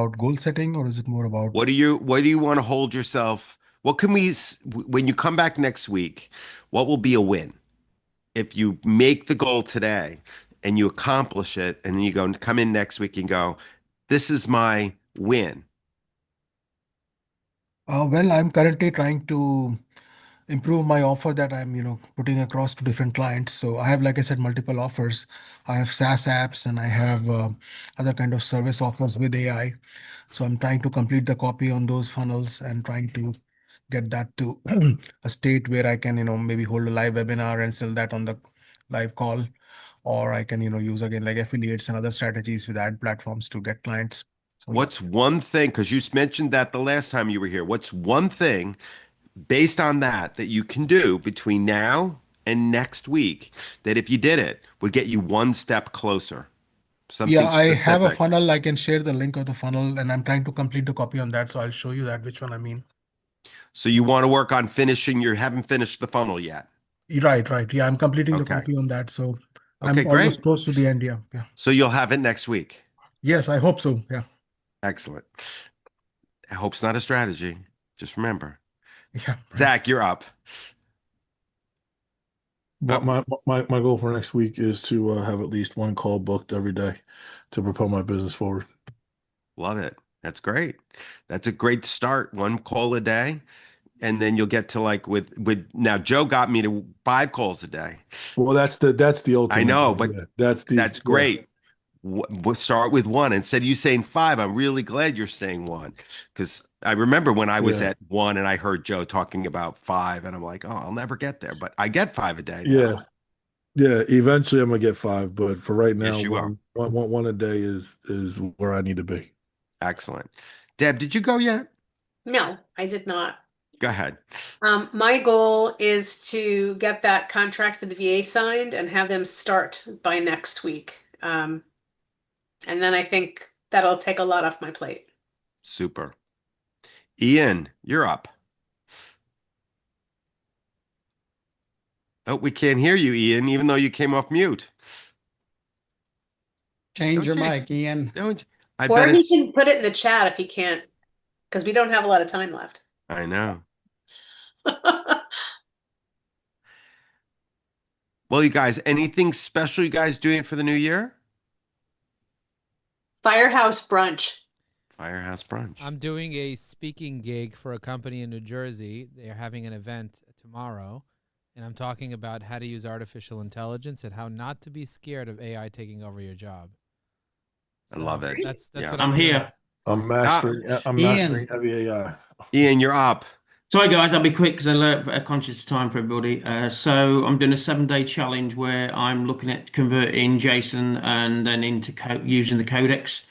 about goal setting or is it more about? What do you want to hold yourself? What can when you come back next week, what will be a win? If you make the goal today and you accomplish it, and then you go and come in next week and go, this is my win. Well, I'm currently trying to improve my offer that I'm, putting across to different clients. So I have, like I said, multiple offers. I have SaaS apps and I have other kind of service offers with AI. So I'm trying to complete the copy on those funnels and trying to get that to a state where I can, maybe hold a live webinar and sell that on the live call, or I can, use again like affiliates and other strategies with ad platforms to get clients. So yeah. What's one thing, because you mentioned that the last time you were here, what's one thing based on that you can do between now and next week that if you did it would get you one step closer? Yeah, Something I have a specific. funnel. I can share the link of the funnel and I'm trying to complete the copy on that. So I'll show you that which one I mean. So you want to work on finishing, you haven't finished the funnel yet. Right, right. Yeah, I'm completing the Okay. copy on that. So Okay, I'm almost great. close to the end. Yeah, yeah. So you'll have it next week. Yes, I hope so. Yeah, Excellent. Hope's not a strategy. Just remember. yeah, right. Zach, you're up. But Oh, my goal for next week is to have at least one call booked every day to propel my business forward. love it. That's great. That's a great start. One call a day. And then you'll get to like with now Joe got me to 5 calls a day. Well, that's the I ultimate know, goal. but Yeah. That's the that's yeah. great. We'll start with one. Instead of you saying 5, I'm really glad you're saying one. Because I remember when I was Yeah. at 1 and I heard Joe talking about 5, and I'm like, oh, I'll never get there. But I get 5 a day now. Yeah. Yeah. Eventually I'm gonna get five, but for right now, Yes, you are. one a day is where I need to be. Excellent. Deb, did you go yet? No, I did not. Go ahead. My goal is to get that contract for the VA signed and have them start by next week. And then I think that'll take a lot off my plate. Super. Ian, you're up. Oh, we can't hear you, Ian, even though you came off mute. Change Don't your you? mic, Ian. Don't you? I Or bet he it's, can put it in the chat if he can't, because we don't have a lot of time left. I know. Well, you guys, anything special you guys doing for the new year? Firehouse brunch. Firehouse brunch. I'm doing a speaking gig for a company in New Jersey. They're having an event tomorrow, and I'm talking about how to use artificial intelligence and how not to be scared of AI taking over your job. I love it. That's Yeah. what I'm doing. here. I'm Ah, mastering heavy AI. Ian, you're up. Sorry, guys, I'll be quick because I'm conscious of time for everybody. So I'm doing a 7-day challenge where I'm looking at converting JSON and then into using the codex.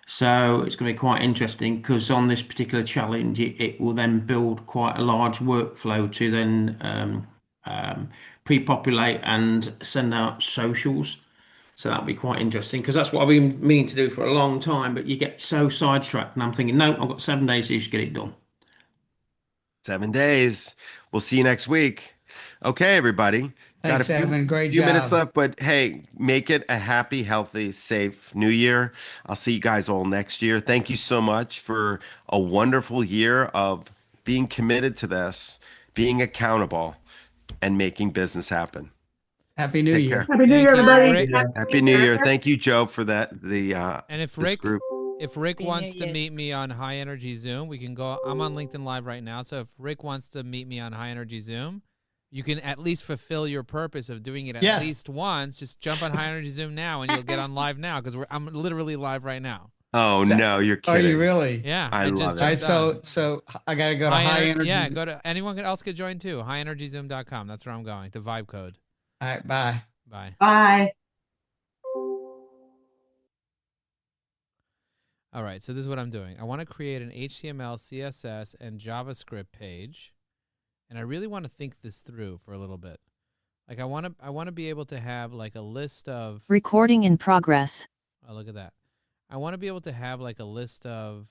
So it's going to be quite interesting because on this particular challenge, it will then build quite a large workflow to then pre-populate and send out socials. So that'll be quite interesting because that's what I've been meaning to do for a long time. But you get so sidetracked, and I'm thinking, no, I've got 7 days to just get it done. 7 days. We'll see you next week. Okay, everybody. Got a Thanks, Evan. Great few minutes job. left, but hey, make it a happy, healthy, safe new year. I'll see you guys all next year. Thank you so much for a wonderful year of being committed to this, being accountable, and making business happen. Happy New Take Year. care. Happy New Year, Thank you, everybody. Rick. Happy New Year. Thank you, Joe, for that. And if This Rick group. wants to meet me on High Energy Zoom, we can go. I'm on LinkedIn Live right now, so if Rick wants to meet me on High Energy Zoom, you can at least fulfill your purpose of doing it at least once. Just jump on High Energy Zoom now, and you'll get on live now because I'm literally live right now. Oh no, you're Are kidding. you really? Yeah, I just love it. All right, jumped on. so I got to go to High Energy. Yeah, go to anyone else could join too. HighEnergyZoom.com. That's where I'm going. The Vibe code. All right, bye. Bye. Bye. All right, so this is what I'm doing. I want to create an HTML, CSS, and JavaScript page, and I really want to think this through for a little bit. Like I want to be able to have like a list of recording in progress. Oh, look at that. I want to be able to have like a list of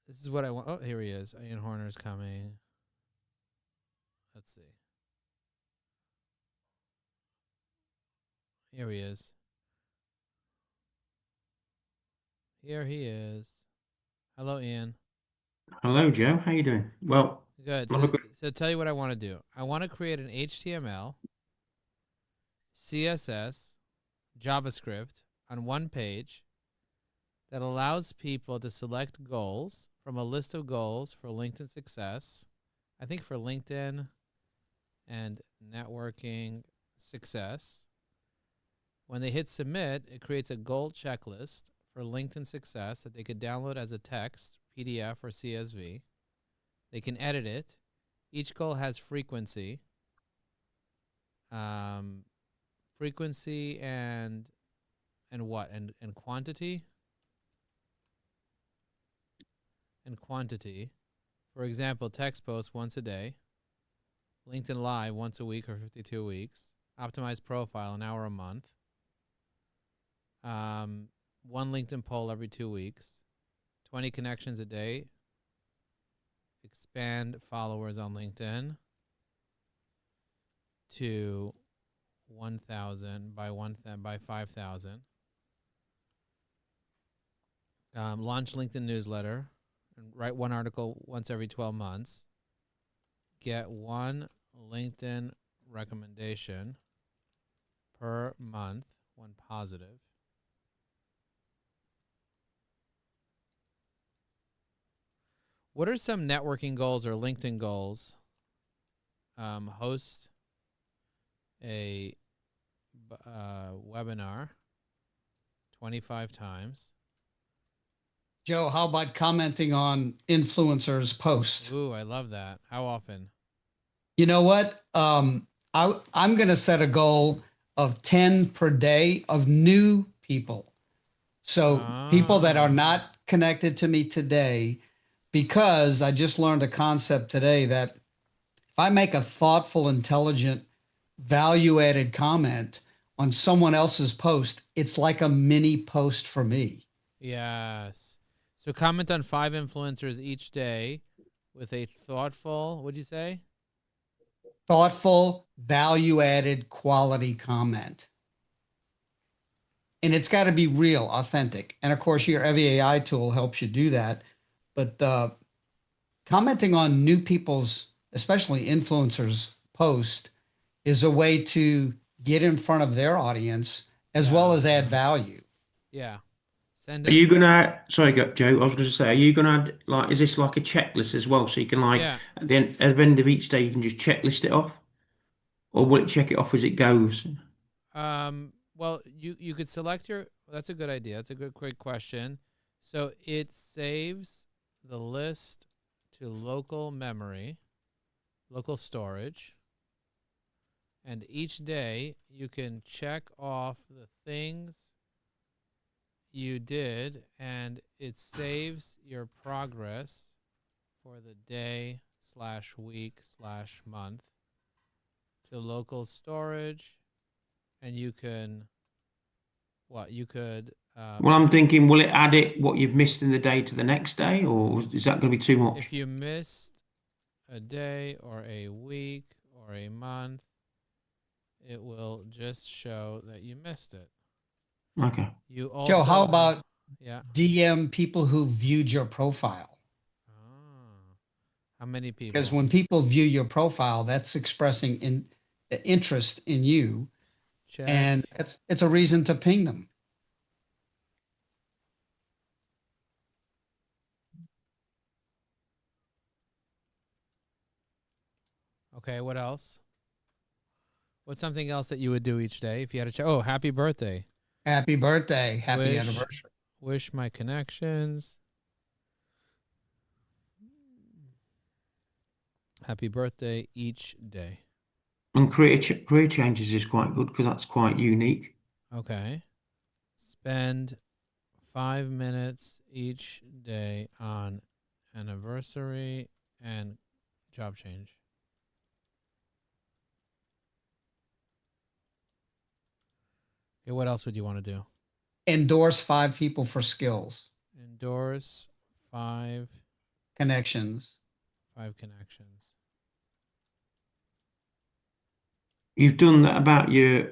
this is what I want. Oh, here he is. Ian Horner's coming. Let's see. Here he is. Here he is. Hello, Ian. Hello, Joe. How you doing? Well, Good. not a good- So tell you what I want to do. I want to create an HTML, CSS, JavaScript on one page that allows people to select goals from a list of goals for LinkedIn success. I think for LinkedIn and networking success. When they hit submit, it creates a goal checklist for LinkedIn success that they could download as a text, PDF, or CSV. They can edit it. Each goal has frequency. Frequency and what? And quantity? And quantity. For example, text post once a day. LinkedIn Live once a week or 52 weeks. Optimized profile an hour a month. One LinkedIn poll every 2 weeks. 20 connections a day. Expand followers on LinkedIn to 1,000 by 5,000. Launch LinkedIn newsletter and write one article once every 12 months. Get one LinkedIn recommendation per month, one positive. What are some networking goals or LinkedIn goals? Host a webinar 25 times. Joe, how about commenting on influencers' post? Ooh, I love that. How often? You know what? I'm going to set a goal of 10 per day of new people. So people that are not connected to me today, because I just learned a concept today that if I make a thoughtful, intelligent, value-added comment on someone else's post, it's like a mini post for me. Yes. So comment on 5 influencers each day with a thoughtful, what'd you say? Thoughtful, value-added, quality comment. And it's got to be real, authentic. And of course, your AI tool helps you do that. But commenting on new people's, especially influencers' post, is a way to get in front of their audience as well as add value. Yeah. Send Are you gonna? Sorry, Joe. I was going to say, are you gonna add, like? Is this like a checklist as well? So you can Yeah. at the end of each day, you can just checklist it off, or will it check it off as it goes? Well, you could select your. That's a good idea. That's a great question. So it saves the list to local memory, local storage, and each day you can check off the things you did, and it saves your progress for the day/week/month to local storage, and you can you could Well, I'm thinking, will it add what you've missed in the day to the next day, or is that going to be too much? if you missed a day or a week or a month, it will just show that you missed it. Okay. You also, Joe, how about yeah? DM people who viewed your profile? How many people? Because when people view your profile, that's expressing interest in you. Check. And it's a reason to ping them. Okay, what else? What's something else that you would do each day if you had a oh, happy birthday. Happy birthday. Happy anniversary. Wish my connections. Happy birthday each day. And career changes is quite good because that's quite unique. Okay. Spend 5 minutes each day on anniversary and job change. Okay, what else would you want to do? Endorse 5 people for skills. Endorse 5 connections. 5 connections. You've done that about your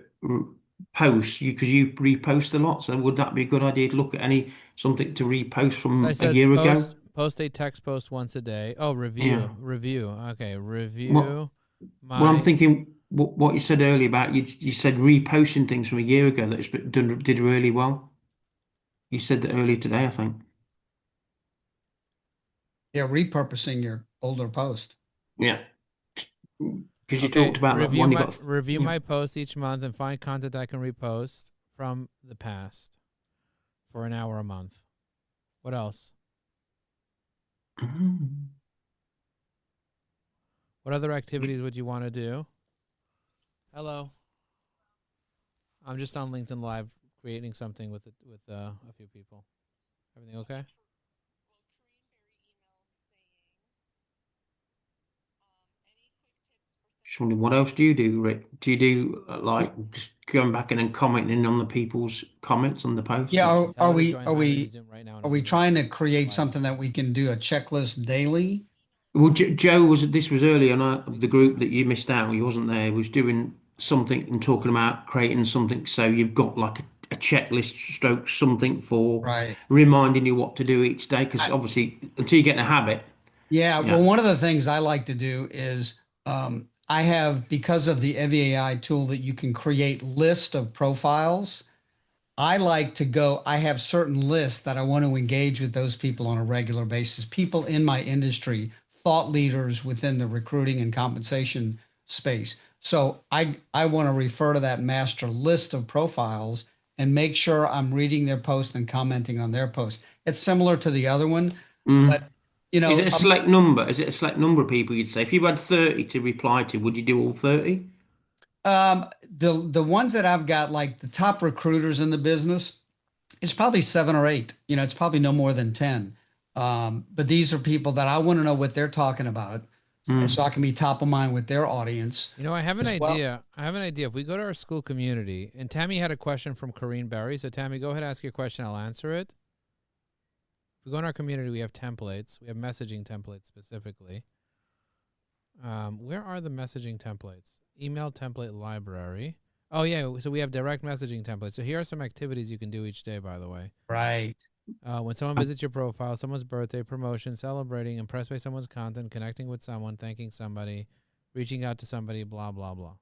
posts, because you repost a lot. So would that be a good idea to look at something to repost So from I a said year ago? post a text post once a day. Oh, Yeah. review. Okay, What review Well, I'm my. thinking what you said earlier about you said reposting things from a year ago that's did really well. You said that earlier today, I think. Yeah, repurposing your older post. Yeah. Because you Okay, talked about that one you got. review Yeah. my posts each month and find content I can repost from the past for an hour a month. What else? Mhm. What other activities would you want to do? Hello. I'm just on LinkedIn Live creating something with a few people. Everything okay? Just wondering, what else do you do, Rick? Do you do like just going back and then commenting on the people's comments on the posts? Yeah, Or- Tell her to join High Energy Zoom right now. And are I'm we gonna trying to create live. something that we can do a checklist daily? Well, Joe this was earlier on the group that you missed out. He wasn't there. Was doing something and talking about creating something. So you've got like a checklist stroke something for Right. reminding you what to do each day. Because I- obviously, until you get in a habit, Yeah, well, yeah. one of the things I like to do is I have, because of the EVAI tool that you can create list of profiles. I like to go, I have certain lists that I want to engage with those people on a regular basis, people in my industry, thought leaders within the recruiting and compensation space. So I want to refer to that master list of profiles and make sure I'm reading their post and commenting on their post. It's similar to the other one, Mm. but you Is know, it a select number? Is it a select number of people you'd say? If you had 30 to reply to, would you do all 30? the ones that I've got, like the top recruiters in the business, it's probably 7 or 8. You know, it's probably no more than 10. But these are people that I want to know what they're talking about, Mm. so I can be top of mind with their audience. You know, I have an as well. idea. I have an idea. If we go to our school community, and Tammy had a question from Corrine Berry. So Tammy, go ahead, ask your question. I'll answer it. If we go in our community, we have templates. We have messaging templates specifically. Where are the messaging templates? Email template library. Oh yeah, so we have direct messaging templates. So here are some activities you can do each day, by the way. Right. When someone visits your profile, someone's birthday, promotion, celebrating, impressed by someone's content, connecting with someone, thanking somebody, reaching out to somebody, blah, blah, blah.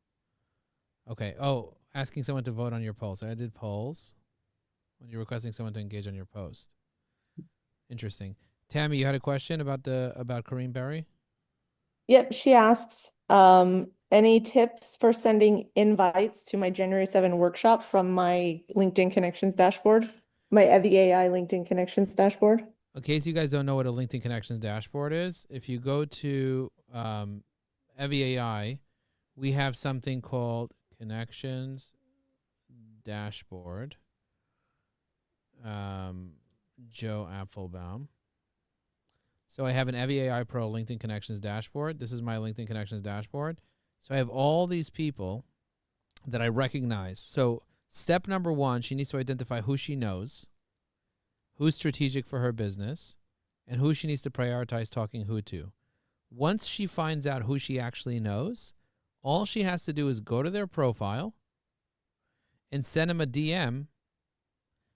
Okay. Oh, asking someone to vote on your post. I did polls when you're requesting someone to engage on your post. Interesting. Tammy, you had a question about Kareem Berry? Yep, she asks, any tips for sending invites to my January 7 workshop from my LinkedIn Connections dashboard, my EVAI LinkedIn Connections dashboard? In case you guys don't know what a LinkedIn Connections dashboard is, if you go to EVAI, we have something called Connections Dashboard. Joe Apfelbaum. So I have an EVAI Pro LinkedIn Connections dashboard. This is my LinkedIn Connections dashboard. So I have all these people that I recognize. So step number 1, she needs to identify who she knows, who's strategic for her business, and who she needs to prioritize talking who to. Once she finds out who she actually knows, all she has to do is go to their profile and send them a DM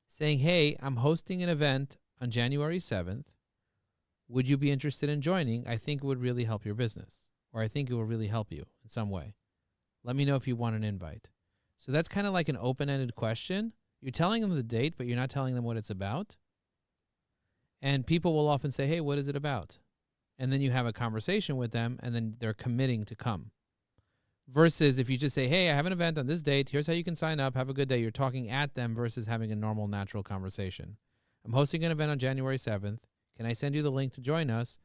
saying, hey, I'm hosting an event on January 7th. Would you be interested in joining? I think it would really help your business, or I think it will really help you in some way. Let me know if you want an invite. So that's kind of like an open-ended question. You're telling them the date, but you're not telling them what it's about. And people will often say, hey, what is it about? And then you have a conversation with them, and then they're committing to come. Versus if you just say, hey, I have an event on this date. Here's how you can sign up. Have a good day. You're talking at them versus having a normal, natural conversation. I'm hosting an event on January 7th. Can I send you the link to join us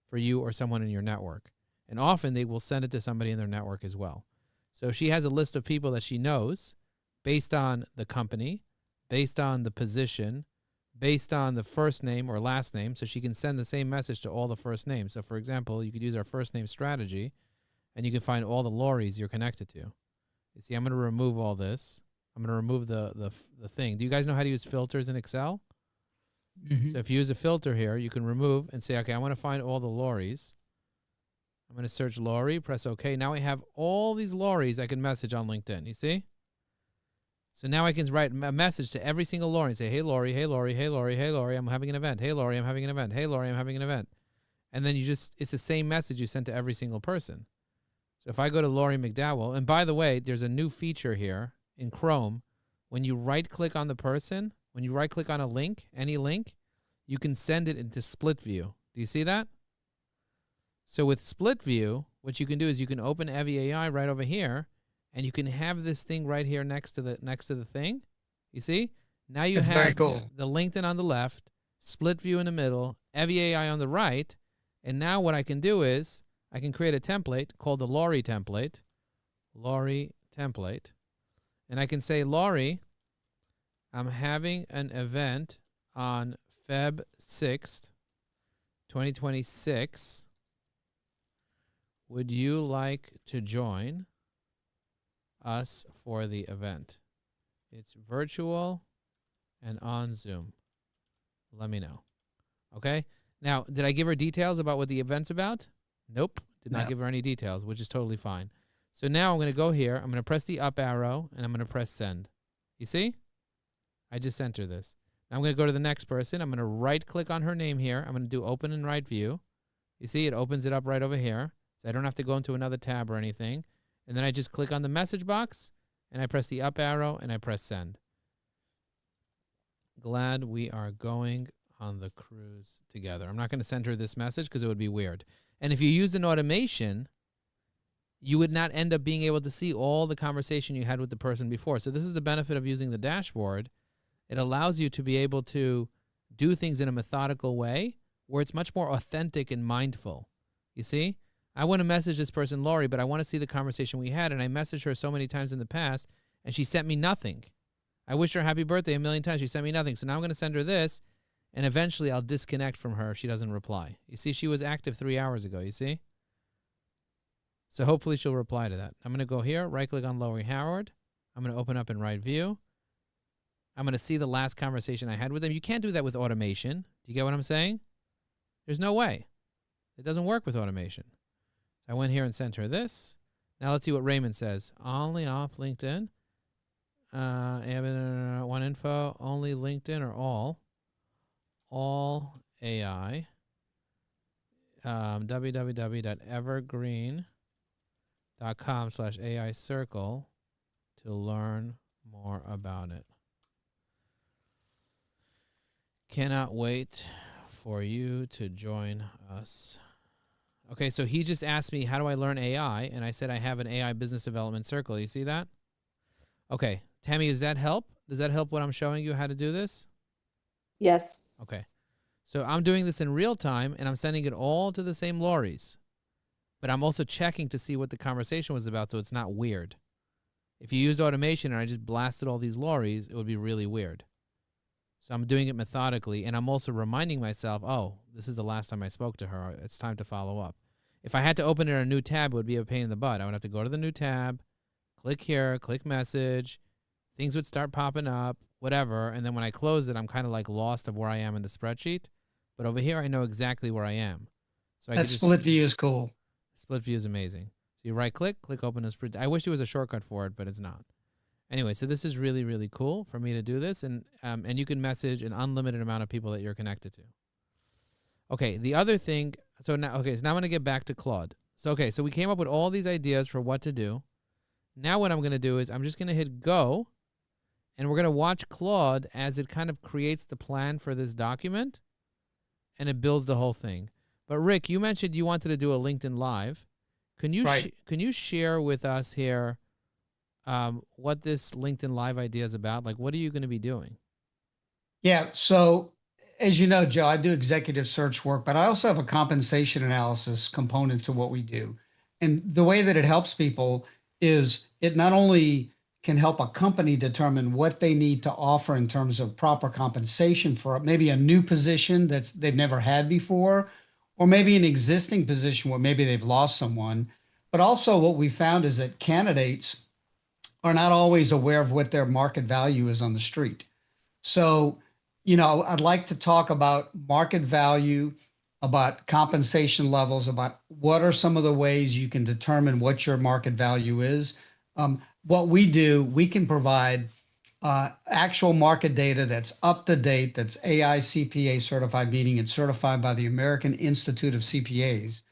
for you or someone in your network? And often they will send it to somebody in their network as well. So she has a list of people that she knows based on the company, based on the position, based on the first name or last name. So she can send the same message to all the first names. So for example, you could use our first name strategy and you can find all the Lauries you're connected to. You see, I'm going to remove all this. I'm going to remove the thing. Do you guys know how to use filters in Excel? Mhm. So if you use a filter here, you can remove and say, okay, I want to find all the Lauries. I'm going to search Laurie, press OK. Now I have all these Lauries I can message on LinkedIn. You see? So now I can write a message to every single Lori and say, hey, Lori, hey, Lori, hey, Lori, hey, Lori, I'm having an event. Hey, Lori, I'm having an event. Hey, Lori, I'm having an event. And then it's the same message you sent to every single person. So if I go to Lori McDowell, and by the way, there's a new feature here in Chrome. When you right-click on the person, when you right-click on a link, any link, you can send it into split view. Do you see that? So with split view, what you can do is you can open EviAI right over here, and you can have this thing right here next to the thing. You see? Now you That's have very cool. the LinkedIn on the left, split view in the middle, EviAI on the right, and now what I can do is I can create a template called the Lori template, and I can say, Lori, I'm having an event on Feb 6th, 2026. Would you like to join us for the event? It's virtual and on Zoom. Let me know. Okay? Now, did I give her details about what the event's about? Nope. Did not No. give her any details, which is totally fine. So now I'm going to go here. I'm going to press the up arrow, and I'm going to press send. You see? I just sent her this. Now I'm going to go to the next person. I'm going to right-click on her name here. I'm going to do open in right view. You see? It opens it up right over here. So I don't have to go into another tab or anything. And then I just click on the message box, and I press the up arrow, and I press send. Glad we are going on the cruise together. I'm not going to send her this message because it would be weird. And if you used an automation, you would not end up being able to see all the conversation you had with the person before. So this is the benefit of using the dashboard. It allows you to be able to do things in a methodical way where it's much more authentic and mindful. You see? I want to message this person, Lori, but I want to see the conversation we had, and I messaged her so many times in the past, and she sent me nothing. I wished her happy birthday a million times. She sent me nothing. So now I'm going to send her this, and eventually I'll disconnect from her if she doesn't reply. You see, she was active 3 hours ago, you see? So hopefully she'll reply to that. I'm going to go here, right-click on Lori Howard. I'm going to open up in right view. I'm going to see the last conversation I had with them. You can't do that with automation. Do you get what I'm saying? There's no way. It doesn't work with automation. So I went here and sent her this. Now let's see what Raymond says. Only off LinkedIn. One info, only LinkedIn or all? All AI. www.evergreen.com/AI circle to learn more about it. Cannot wait for you to join us. Okay, so he just asked me, how do I learn AI? And I said, I have an AI business development circle. You see that? Okay. Tammy, does that help? Does that help what I'm showing you how to do this? Yes. Okay. So I'm doing this in real time, and I'm sending it all to the same Loris. But I'm also checking to see what the conversation was about so it's not weird. If you used automation and I just blasted all these Loris, it would be really weird. So I'm doing it methodically, and I'm also reminding myself, oh, this is the last time I spoke to her. It's time to follow up. If I had to open it in a new tab, it would be a pain in the butt. I would have to go to the new tab, click here, click message. Things would start popping up, whatever. And then when I close it, I'm kind of like lost of where I am in the spreadsheet. But over here, I know exactly where I am. So That split view is cool. Split view is amazing. So you right click open a spreadsheet. I wish there was a shortcut for it, but it's not. Anyway, so this is really, really cool for me to do this. And you can message an unlimited amount of people that you're connected to. Okay, the other thing, so now I'm going to get back to Claude. So we came up with all these ideas for what to do. Now what I'm going to do is I'm just going to hit go, and we're going to watch Claude as it kind of creates the plan for this document, and it builds the whole thing. But Rick, you mentioned you wanted to do a LinkedIn Live. Can you can you share with us here what this LinkedIn Live idea is about? Like, what are you going to be doing? Yeah. So as you know, Joe, I do executive search work, but I also have a compensation analysis component to what we do. And the way that it helps people is it not only can help a company determine what they need to offer in terms of proper compensation for maybe a new position that they've never had before, or maybe an existing position where maybe they've lost someone. But also what we found is that candidates are not always aware of what their market value is on the street. So, you know, I'd like to talk about market value, about compensation levels, about what are some of the ways you can determine what your market value is. What we do, we can provide actual market data that's up to date, that's AI CPA certified, meaning it's certified by the American Institute of CPAs.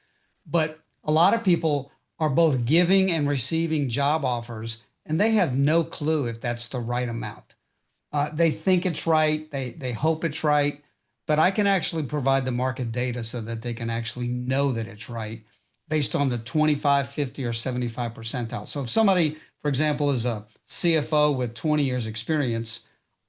But a lot of people are both giving and receiving job offers, and they have no clue if that's the right amount. They think it's right, they hope it's right, but I can actually provide the market data so that they can actually know that it's right based on the 25, 50, or 75 percentile. So if somebody, for example, is a CFO with 20 years experience,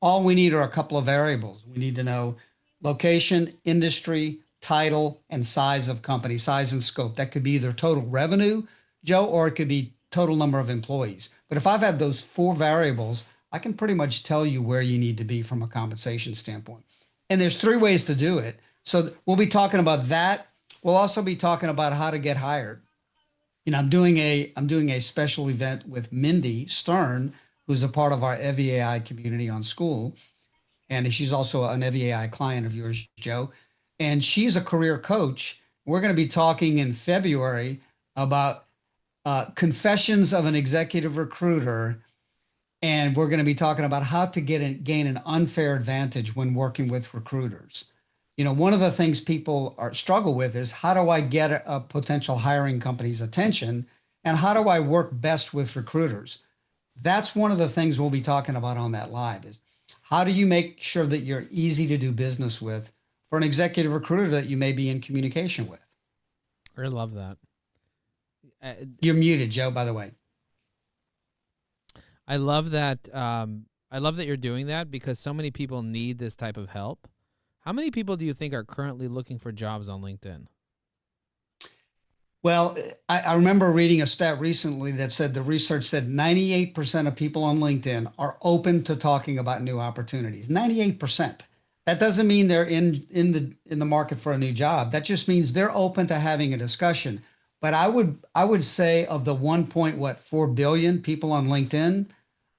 all we need are a couple of variables. We need to know location, industry, title, and size of company, size and scope. That could be either total revenue, Joe, or it could be total number of employees. But if I've had those 4 variables, I can pretty much tell you where you need to be from a compensation standpoint. And there's 3 ways to do it. So we'll be talking about that. We'll also be talking about how to get hired. You know, I'm doing a special event with Mindy Stern, who's a part of our EviAI community on School. And she's also an EviAI client of yours, Joe. And she's a career coach. We're going to be talking in February about confessions of an executive recruiter. And we're going to be talking about how to gain an unfair advantage when working with recruiters. You know, one of the things people struggle with is, how do I get a potential hiring company's attention, and how do I work best with recruiters? That's one of the things we'll be talking about on that live, is how do you make sure that you're easy to do business with for an executive recruiter that you may be in communication with. I love that. You're muted, Joe, by the way. I love that. I love that you're doing that, because so many people need this type of help. How many people do you think are currently looking for jobs on LinkedIn? Well, I remember reading a stat recently that said, the research said 98% of people on LinkedIn are open to talking about new opportunities. 98%. That doesn't mean they're in the market for a new job. That just means they're open to having a discussion. But I would say, of the 1.4 billion people on LinkedIn,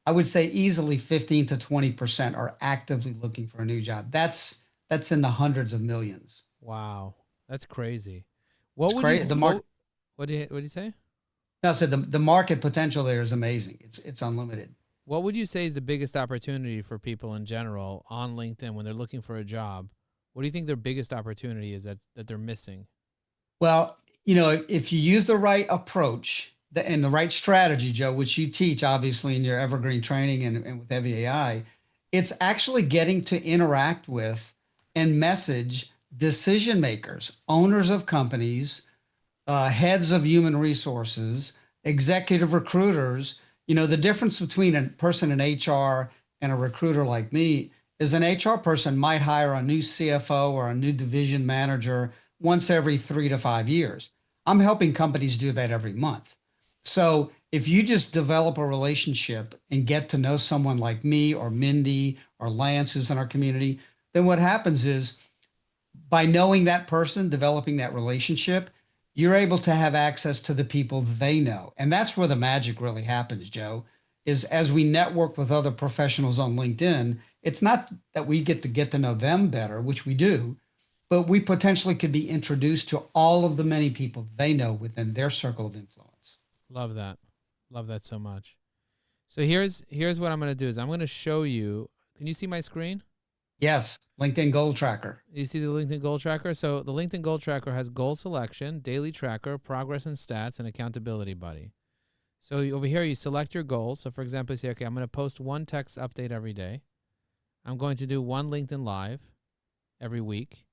I would say easily 15 to 20% are actively looking for a new job. That's in the hundreds of millions. Wow, that's crazy. What would crazy. What did you say? No, I said the market potential there is amazing. It's unlimited. What would you say is the biggest opportunity for people in general on LinkedIn when they're looking for a job? What do you think their biggest opportunity is that they're missing? Well, you know, if you use the right approach and the right strategy, Joe, which you teach obviously in your evergreen training and with EviAI, it's actually getting to interact with and message decision makers, owners of companies, heads of human resources, executive recruiters. You know, the difference between a person in HR and a recruiter like me is an HR person might hire a new CFO or a new division manager once every 3 to 5 years. I'm helping companies do that every month. So if you just develop a relationship and get to know someone like me or Mindy or Lance, who's in our community, then what happens is, by knowing that person, developing that relationship, you're able to have access to the people they know. And that's where the magic really happens, Joe, is as we network with other professionals on LinkedIn, it's not that we get to know them better, which we do, but we potentially could be introduced to all of the many people they know within their circle of influence. Love that. Love that so much. So here's what I'm going to do is I'm going to show you. Can you see my screen? Yes, LinkedIn Goal Tracker. You see the LinkedIn Goal Tracker? So the LinkedIn Goal Tracker has goal selection, daily tracker, progress and stats, and accountability buddy. So over here, you select your goals. So for example, you say, okay, I'm going to post one text update every day. I'm going to do one LinkedIn Live every week.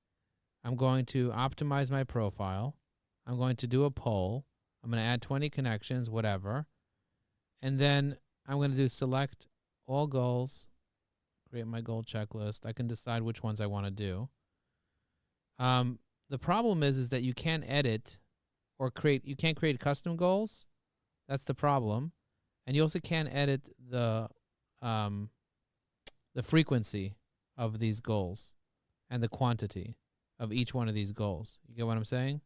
I'm going to optimize my profile. I'm going to do a poll. I'm going to add 20 connections, whatever. And then I'm going to do select all goals, create my goal checklist. I can decide which ones I want to do. The problem is that you can't edit or you can't create custom goals. That's the problem. And you also can't edit the frequency of these goals and the quantity of each one of these goals. You get what I'm saying?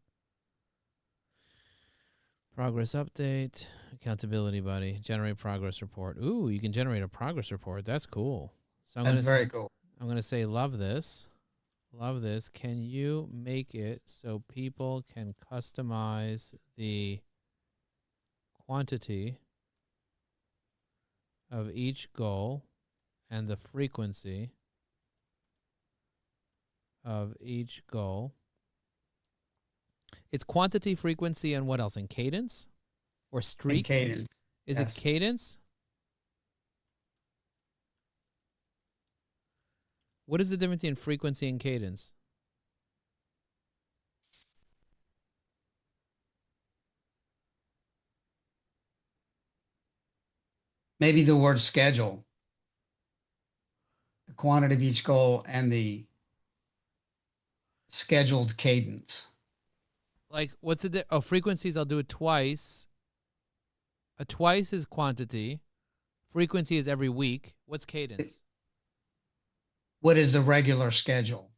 Progress update, accountability buddy, generate progress report. Ooh, you can generate a progress report. That's cool. So That's very cool. I'm going to say, love this. Love this. Can you make it so people can customize the quantity of each goal and the frequency of each goal. It's quantity, frequency, and what else? And cadence? Or streak? And cadence. Is yes. it cadence? What is the difference in frequency and cadence? Maybe the word schedule. The quantity of each goal and the scheduled cadence. Like, what's the frequencies? I'll do it twice. A twice is quantity. Frequency is every week. What's cadence? What is the regular schedule?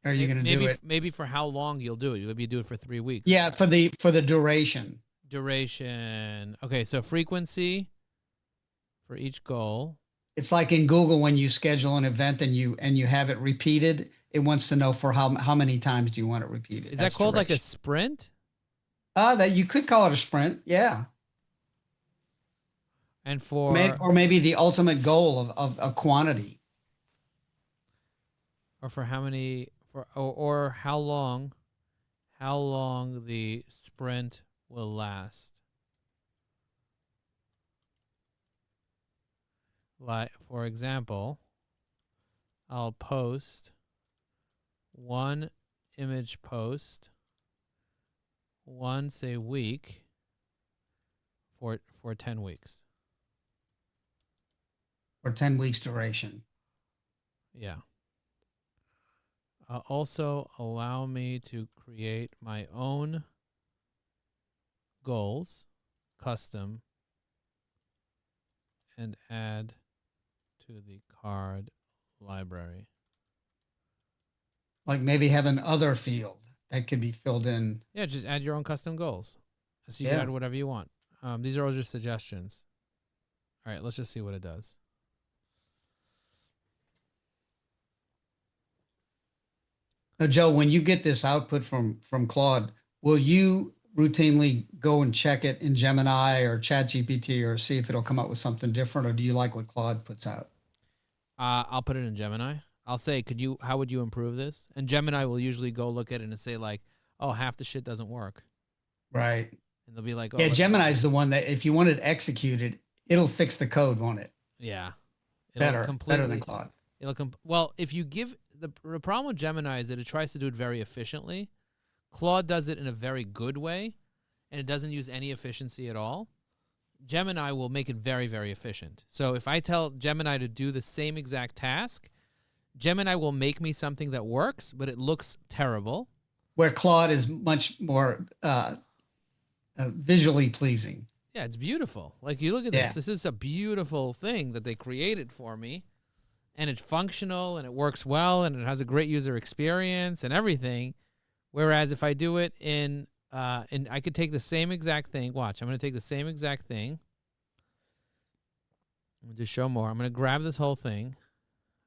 Are you going to do it? Maybe for how long you'll do it. Maybe you do it for 3 weeks. Yeah, for the duration. Duration. Okay, so frequency for each goal. It's like in Google when you schedule an event and you have it repeated. It wants to know for how many times do you want it repeated. Is That's that called like a duration. sprint? That you could call it a sprint, yeah. And for Or maybe the ultimate goal of a quantity. or for how many or how long the sprint will last. Like, for example, I'll post one image post once a week for 10 weeks. For 10 weeks duration. Yeah. Also allow me to create my own goals, custom, and add to the card library. Like maybe have an other field that could be filled in. Yeah, just add your own custom goals. So you Yeah. can add whatever you want. These are all just suggestions. All right, let's just see what it does. Now, Joe, when you get this output from Claude, will you routinely go and check it in Gemini or ChatGPT or see if it'll come up with something different, or do you like what Claude puts out? I'll put it in Gemini. I'll say, how would you improve this? And Gemini will usually go look at it and say like, oh, half the shit doesn't work. Right. And they'll be like, oh, Yeah, let's- Gemini's the one that if you want it executed, it'll fix the code, won't it? Yeah. Better than completely- Claude. Well, if you give the problem with Gemini is that it tries to do it very efficiently. Claude does it in a very good way, and it doesn't use any efficiency at all. Gemini will make it very, very efficient. So if I tell Gemini to do the same exact task, Gemini will make me something that works, but it looks terrible. Where Claude is much more visually pleasing. Yeah, it's beautiful. Like, you look at Yeah. this. This is a beautiful thing that they created for me. And it's functional and it works well and it has a great user experience and everything. Whereas if I do it in I could take the same exact thing. Watch, I'm going to take the same exact thing. I'm going to show more. I'm going to grab this whole thing.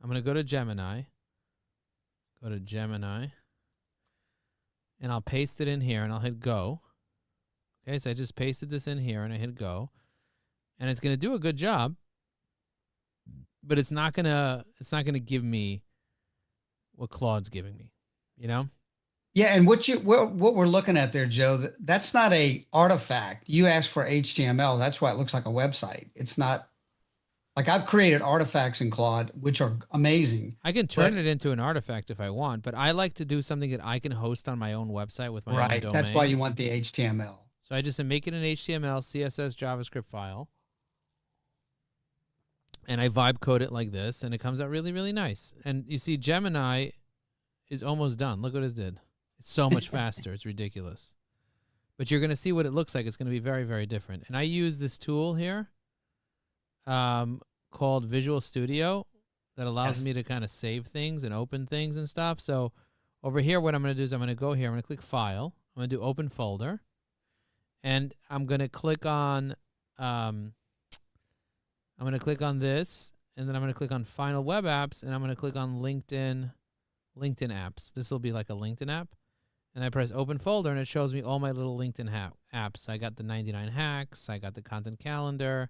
I'm going to go to Gemini. Go to Gemini. And I'll paste it in here and I'll hit go. Okay, so I just pasted this in here and I hit go. And it's going to do a good job. But it's not gonna give me what Claude's giving me, you know? Yeah, and what we're looking at there, Joe, that's not a artifact. You asked for HTML. That's why it looks like a website. It's not like I've created artifacts in Claude, which are amazing. I can turn it into an artifact if I want, but I like to do something that I can host on my own website with my own Right. domain. That's why you want the HTML. So I just make it an HTML, CSS, JavaScript file. And I vibe code it like this, and it comes out really, really nice. And you see, Gemini is almost done. Look what it did. It's so much faster. It's ridiculous. But you're going to see what it looks like. It's going to be very, very different. And I use this tool here called Visual Studio that allows me to kind of save things and open things and stuff. So over here, what I'm going to do is I'm going to go here. I'm going to click File. I'm going to do Open Folder. And I'm going to click on... I'm going to click on this, and then I'm going to click on Final Web Apps, and I'm going to click on LinkedIn Apps. This will be like a LinkedIn app. And I press Open Folder, and it shows me all my little LinkedIn apps. I got the 99 hacks. I got the content calendar.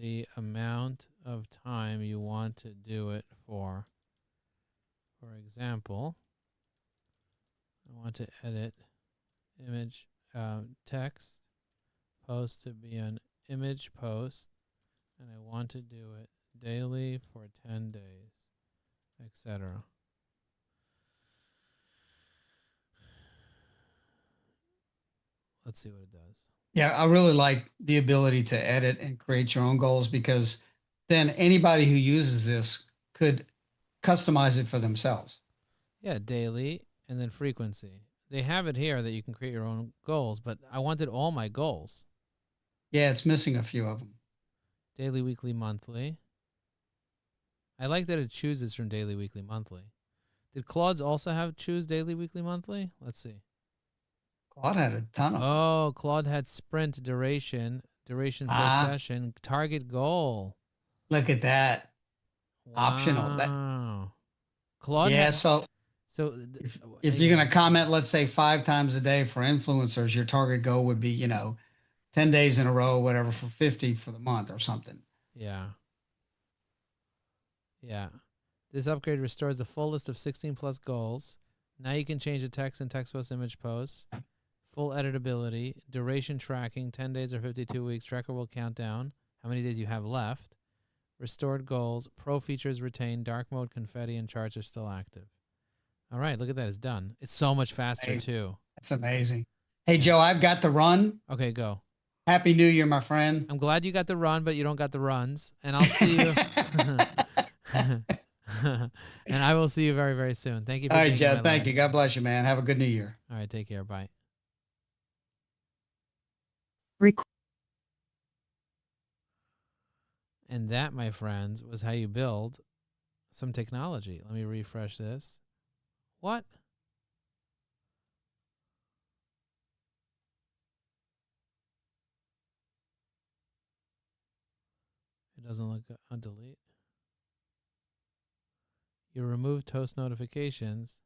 the amount of time you want to do it for. For example, I want to edit image text post to be an image post, and I want to do it daily for 10 days, etc. Let's see what it does. Yeah, I really like the ability to edit and create your own goals, because then anybody who uses this could customize it for themselves. Yeah, daily and then frequency. They have it here that you can create your own goals, but I wanted all my goals. Yeah, it's missing a few of them. Daily, weekly, monthly. I like that it chooses from daily, weekly, monthly. Did Claude's also have choose daily, weekly, monthly? Let's see. Claude had a ton of them. Oh, Claude had sprint duration per session, target goal. Look at that. Optional. Wow. Claude Yeah, had, so if you're going to comment, let's say 5 times a day for influencers, your target goal would be, 10 days in a row, whatever, for 50 for the month or something. Yeah. Yeah. This upgrade restores the full list of 16 plus goals. Now you can change the text and text post image posts. Full editability, duration tracking, 10 days or 52 weeks. Tracker will count down how many days you have left. Restored goals, pro features retained, dark mode, confetti, and charts are still active. All right, look at that. It's done. It's so much faster, too. That's amazing. Hey, Joe, I've got to run. Okay, go. Happy New Year, my friend. I'm glad you got the run, but you don't got the runs. And I'll see you. And I will see you very, very soon. Thank you for All right, being Joe. in my Thank life. you. God bless you, man. Have a good New Year. All right, take care. Bye. And that, my friends, was how you build some technology. Let me refresh this. What? It doesn't look good. I'll delete. You remove toast notifications.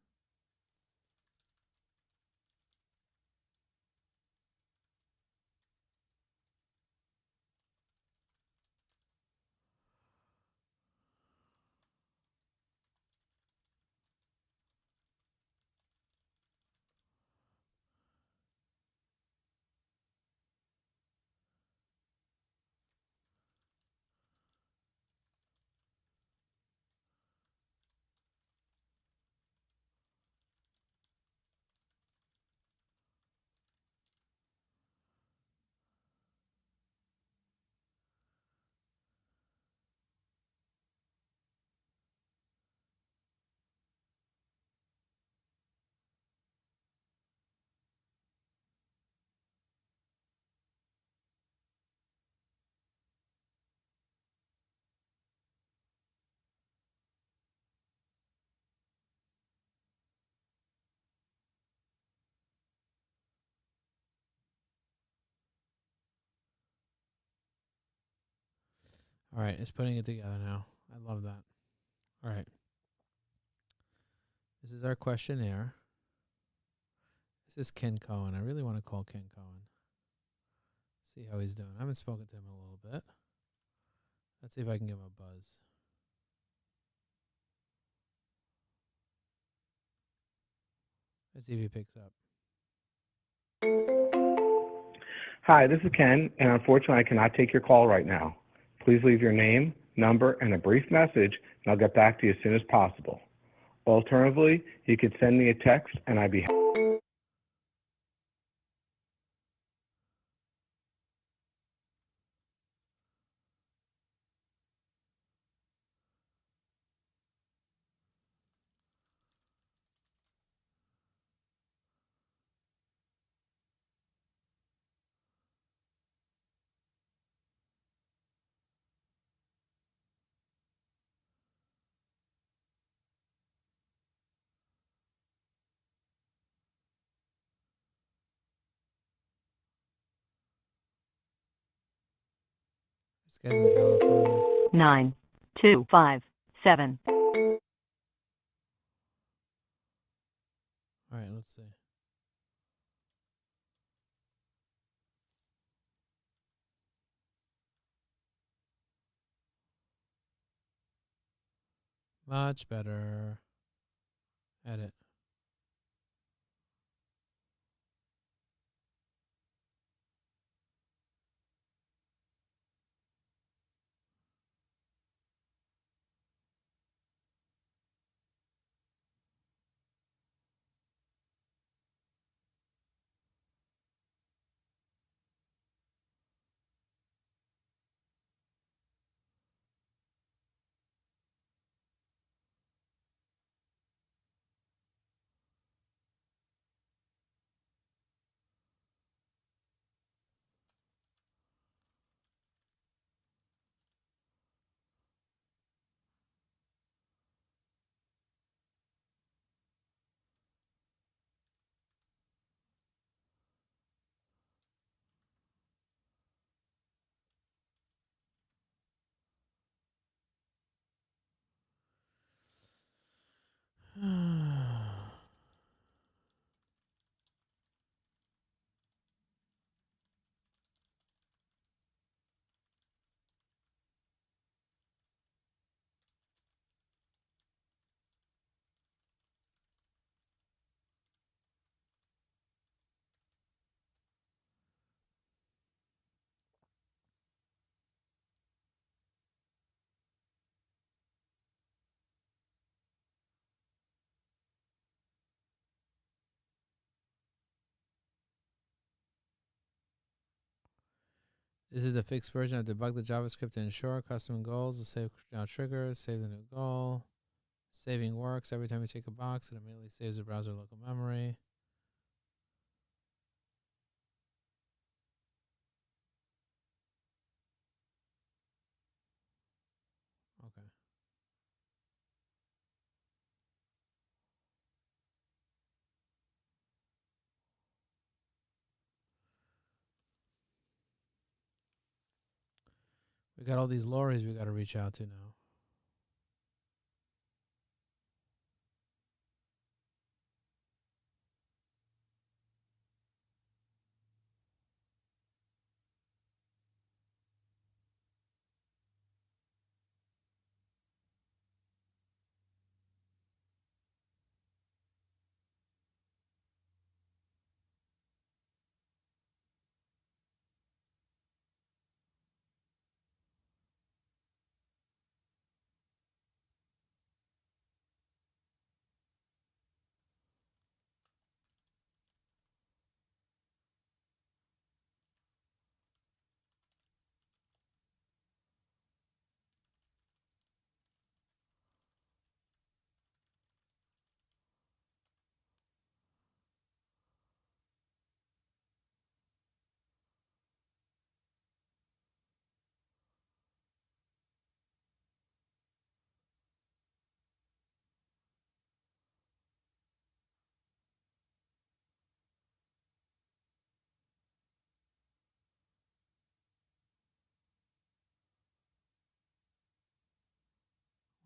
All right, it's putting it together now. I love that. All right. This is our questionnaire. This is Ken Cohen. I really want to call Ken Cohen. See how he's doing. I haven't spoken to him in a little bit. Let's see if I can give him a buzz. Let's see if he picks up. Hi, this is Ken, and unfortunately I cannot take your call right now. Please leave your name, number, and a brief message, and I'll get back to you as soon as possible. Alternatively, you could send me a text, and I'd be happy. This guy's in California. 9257. All right, let's see. Much better. Edit. This is the fixed version of debug the JavaScript to ensure custom goals will save now triggers, save the new goal. Saving works every time you take a box, it immediately saves the browser local memory. Okay. We got all these lorries we got to reach out to now.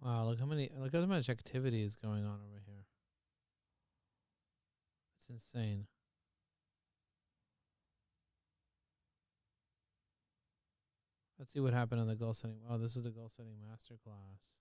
Wow, look how much activity is going on over here. It's insane. Let's see what happened on the goal setting. Oh, this is the goal setting masterclass.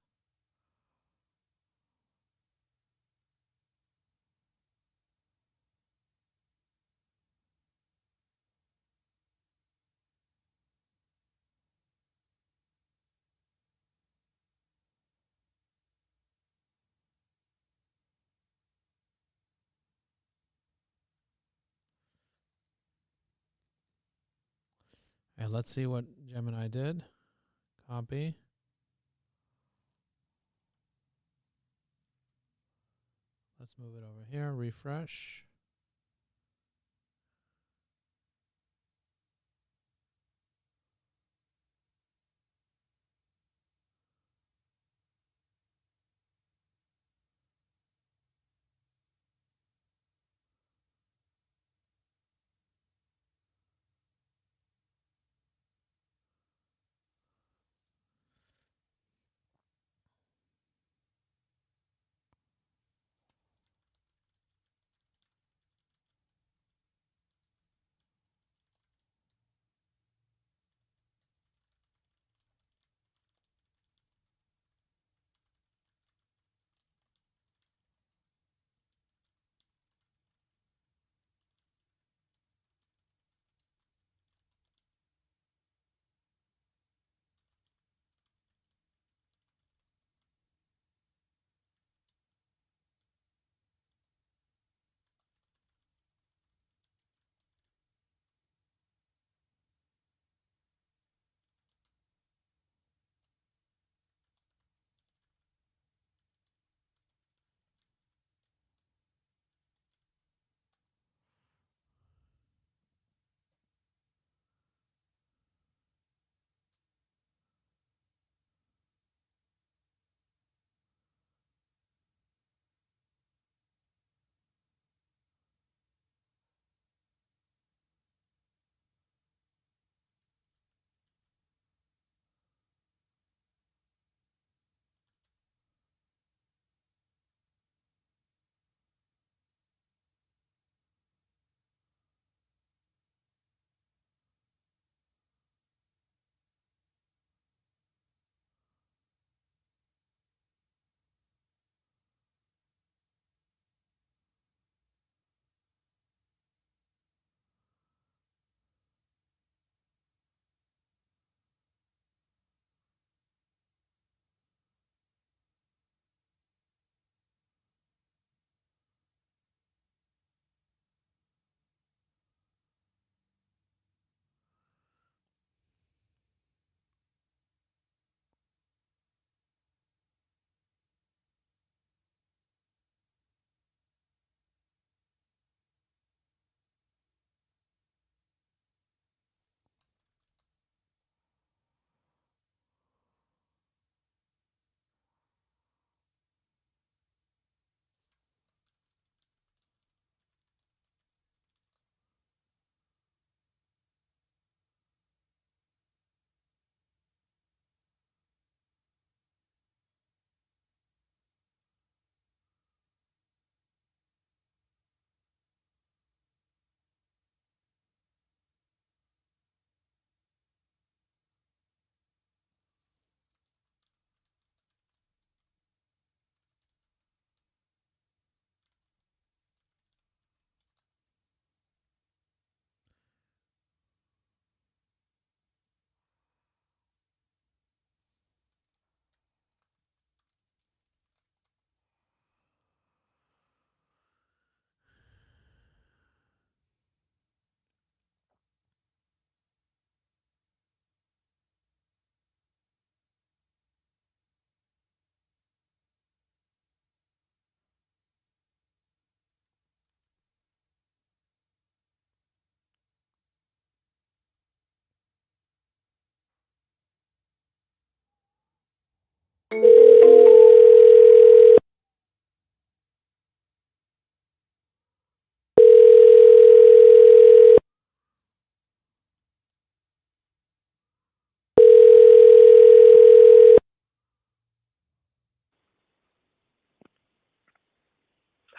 All right, let's see what Gemini did. Copy. Let's move it over here. Refresh.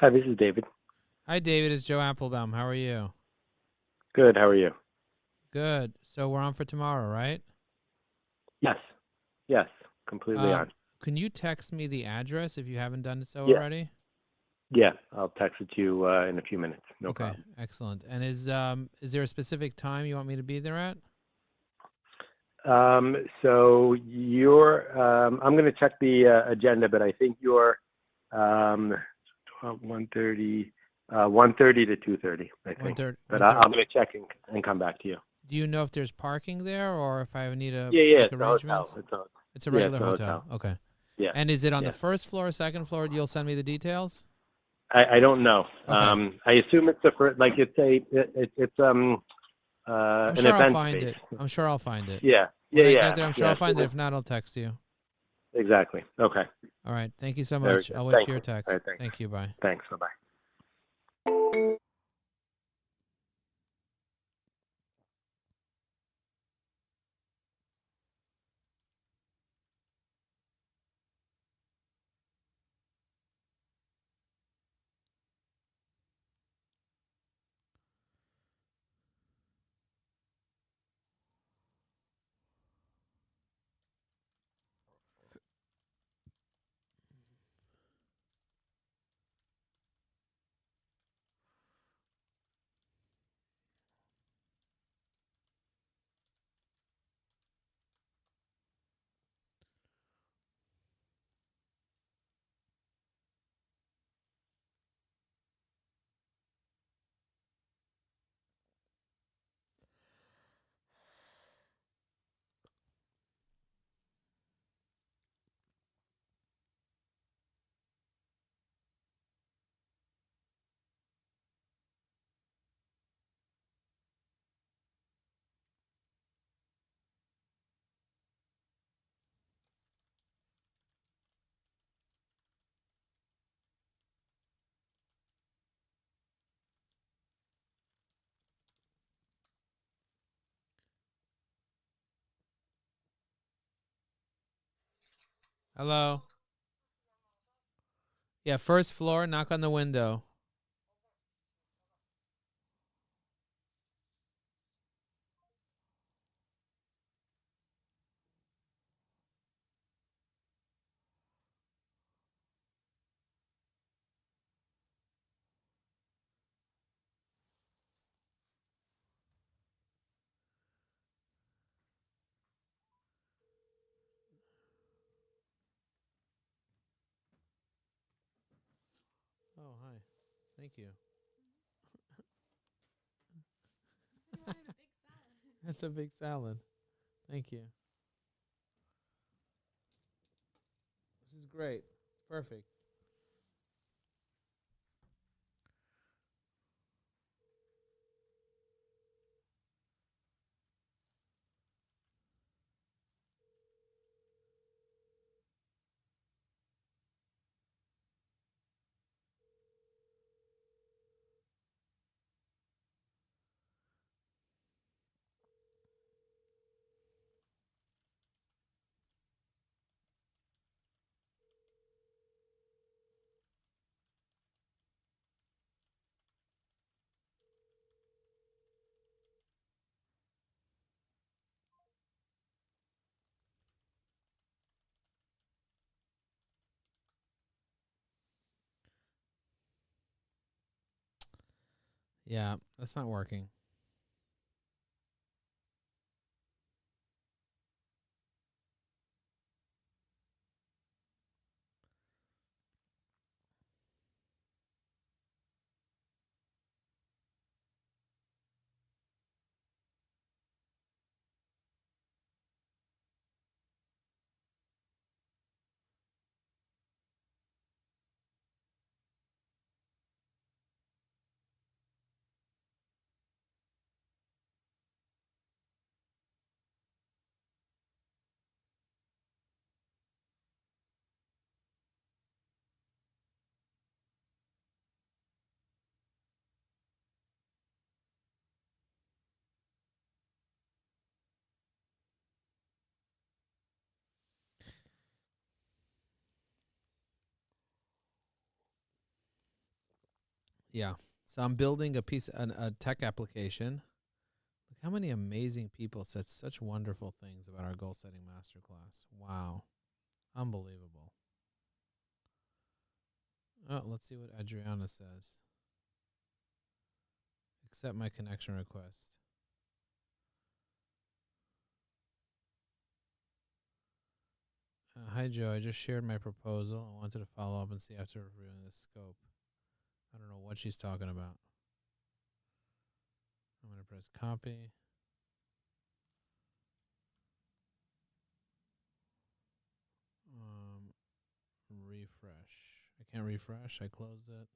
Hi, this is David. Hi, David. It's Joe Applebaum. How are you? Good. How are you? Good. So we're on for tomorrow, right? Yes. Yes. Completely on. Can you text me the address if you haven't done so Yeah. already? Yeah. I'll text it to you in a few minutes. No Okay, problem. excellent. And is there a specific time you want me to be there at? So I'm going to check the agenda, but I think you're 1:30, 1:30 to 2:30, I think. 1:30. But I'm going to check and come back to you. Do you know if there's parking there or if I need to Yeah. make It's a hotel. arrangements? It's a yeah, regular it's a hotel. Okay. Yeah. And is it on Yeah. the first floor, second floor? You'll send me the details? I don't know. Okay. I assume it's the first, like it's I'm an sure I'll event find space. it. I'm sure I'll find it. Yeah. When Yeah. I Yeah. get there, I'm sure yeah. I'll find it. If not, I'll text you. Exactly. Okay. All right. Thank you so Very much. good. I'll wait Thank for your you. text. All right, thanks. Thank you. Bye. Thanks. Bye-bye. Hello. Yeah, first floor, knock on the window. Oh, hi. Thank you. That's a big salad. Thank you. This is great. Perfect. Yeah, that's not working. Yeah. So I'm building a tech application. Look how many amazing people said such wonderful things about our goal setting masterclass. Wow. Unbelievable. Oh, let's see what Adriana says. Accept my connection request. Hi, Joe. I just shared my proposal. I wanted to follow up and see after reviewing the scope. I don't know what she's talking about. I'm going to press copy. Refresh. I can't refresh. I closed it.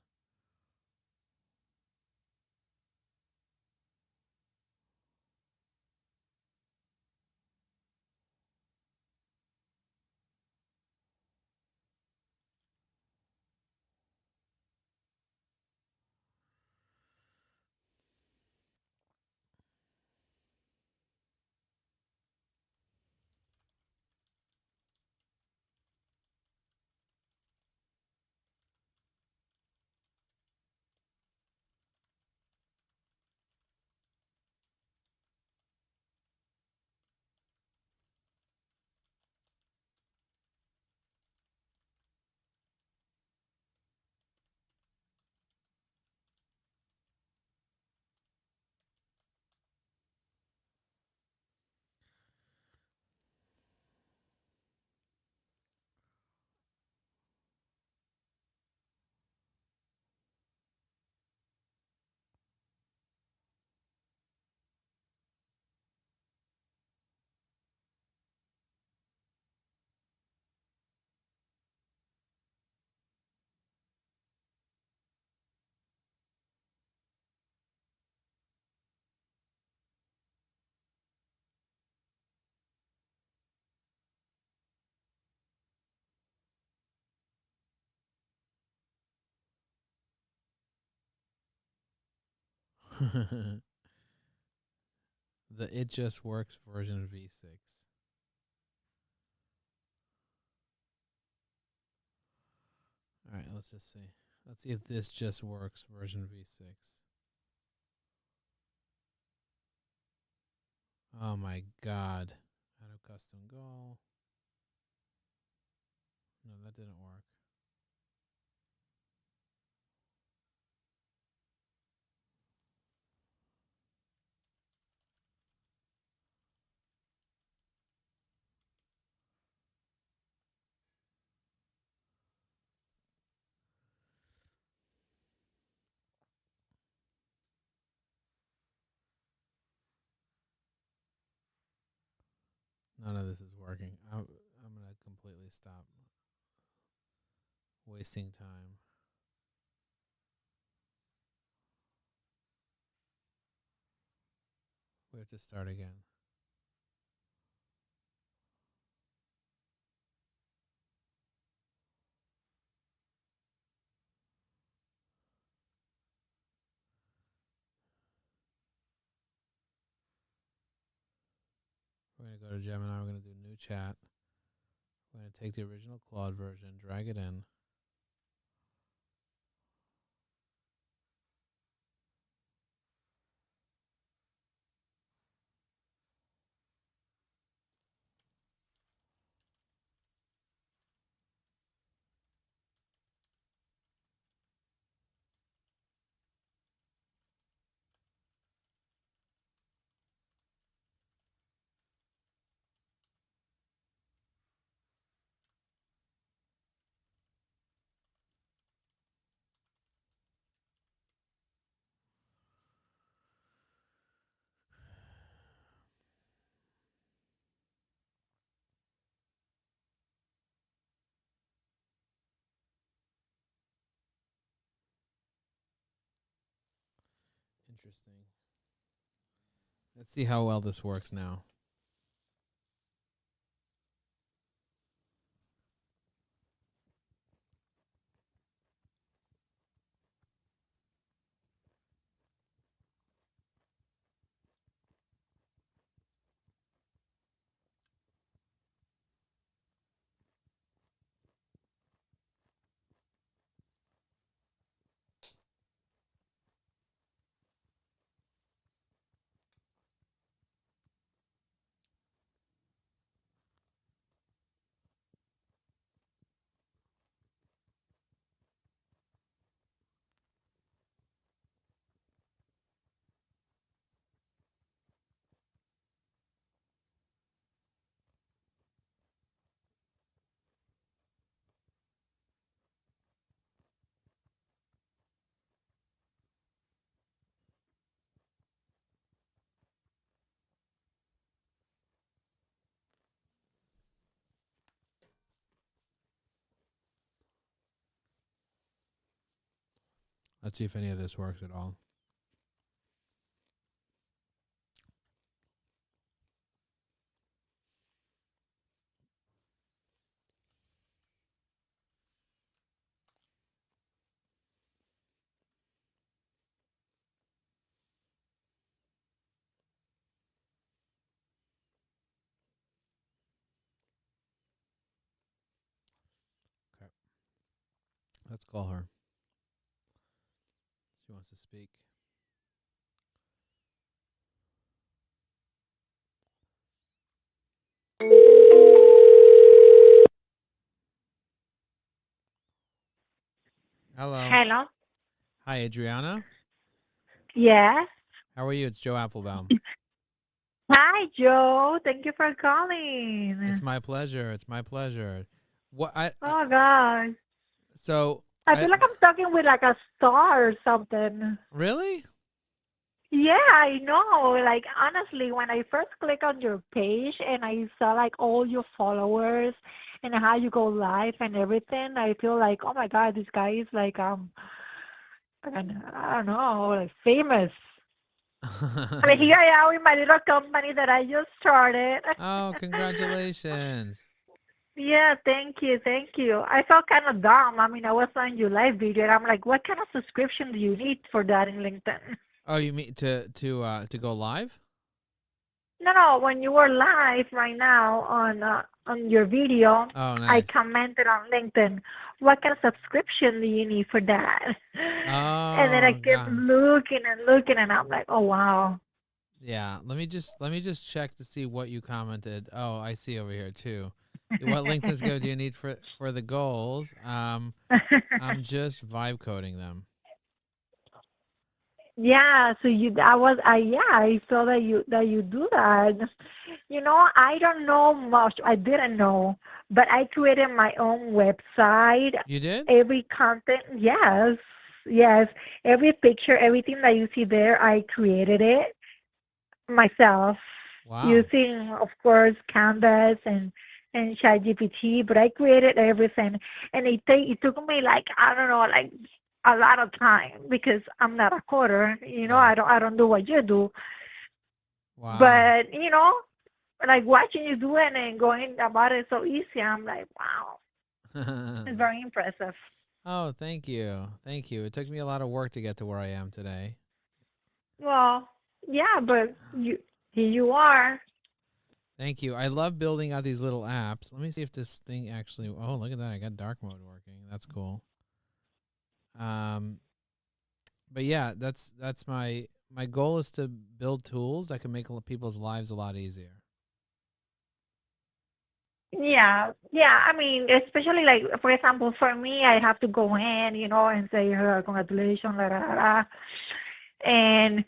The It Just Works version V6. All right, let's just see. Let's see if this just works version V6. Oh my God. Add a custom goal. No, that didn't work. None of this is working. I'm going to completely stop wasting time. We have to start again. We're going to go to Gemini. We're going to do new chat. We're going to take the original Claude version, drag it in. Interesting. Let's see how well this works now. Let's see if any of this works at all. Okay. Let's call her. She wants to speak. Hello. Hello. Hi, Adriana. Yes. How are you? It's Joe Applebaum. Hi, Joe. Thank you for calling. It's my pleasure. It's my pleasure. What Oh God. so I feel like I'm talking with like a star or something. really? Yeah, I know. Like honestly, when I first click on your page and I saw like all your followers and how you go live and everything, I feel like, oh my God, this guy is like I don't know, like famous. I mean, here I am with my little company that I just started. Oh, congratulations. Yeah, thank you, thank you. I felt kind of dumb. I mean, I was on your live video, and I'm like, what kind of subscription do you need for that in LinkedIn? Oh, you mean to go live? No, when you were live right now on your video, Oh, I nice. commented on LinkedIn, what kind of subscription do you need for that? And then I Oh, kept God. looking and looking, and I'm like, oh wow. Yeah, let me just check to see what you commented. Oh, I see over here too. What LinkedIn's go do you need for the goals? I'm just vibe coding them. Yeah, so I saw that you do that. You know, I don't know much. I didn't know, but I created my own website. You did? Every content, yes, yes. Every picture, everything that you see there, I created it myself Wow. using, of course, Canvas and ChatGPT. But I created everything, and it took me like I don't know, like a lot of time because I'm not a coder. You know, Yeah. I don't do what you do. Wow. But you know, like watching you do it and going about it so easy, I'm like, wow, it's very impressive. Oh, thank you. Thank you. It took me a lot of work to get to where I am today. Well, yeah, but here you are. Thank you. I love building out these little apps. Let me see if this thing actually. Oh, look at that! I got dark mode working. That's cool. But yeah, that's my goal is to build tools that can make people's lives a lot easier. Yeah, yeah. I mean, especially like for example, for me, I have to go in, you know, and say congratulations, la la la. And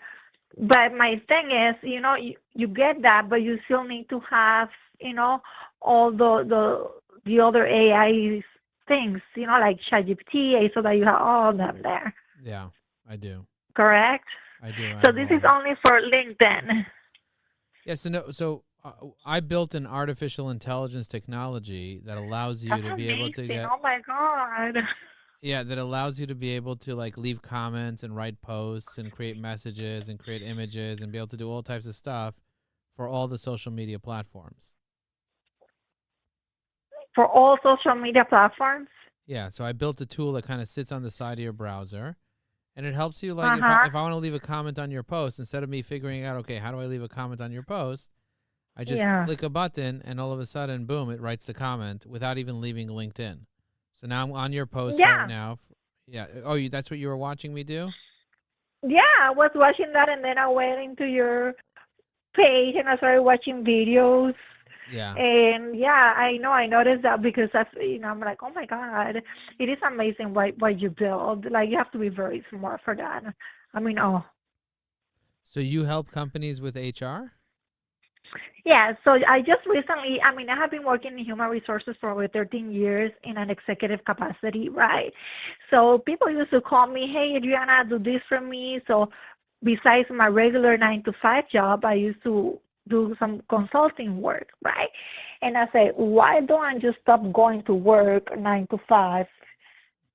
but my thing is, you know, you get that, but you still need to have, you know, all the other AI things, you know, like ChatGPT, so that you have all of them there. Yeah, I do. Correct? I do. So this is only for LinkedIn. Yeah. So I built an artificial intelligence technology that allows you That's to be able to amazing. get. Oh my God. Yeah, that allows you to be able to like leave comments and write posts and create messages and create images and be able to do all types of stuff for all the social media platforms. For all social media platforms? Yeah, so I built a tool that kind of sits on the side of your browser, and it helps you like if I want to leave a comment on your post, instead of me figuring out, okay, how do I leave a comment on your post? I just click a button and all of a sudden, boom, it writes the comment without even leaving LinkedIn. So now I'm on your post right now. Yeah. Oh, that's what you were watching me do? Yeah, I was watching that, and then I went into your page and I started watching videos. Yeah. And yeah, I know, I noticed that because that's, you know, I'm like, oh my God, it is amazing what you build. Like, you have to be very smart for that. I mean, oh. So you help companies with HR? Yeah, so I just recently, I mean, I have been working in human resources for over 13 years in an executive capacity, right? So people used to call me, hey, Adriana, do this for me. So besides my regular 9-to-5 job, I used to do some consulting work, right? And I say, why don't I just stop going to work 9 to 5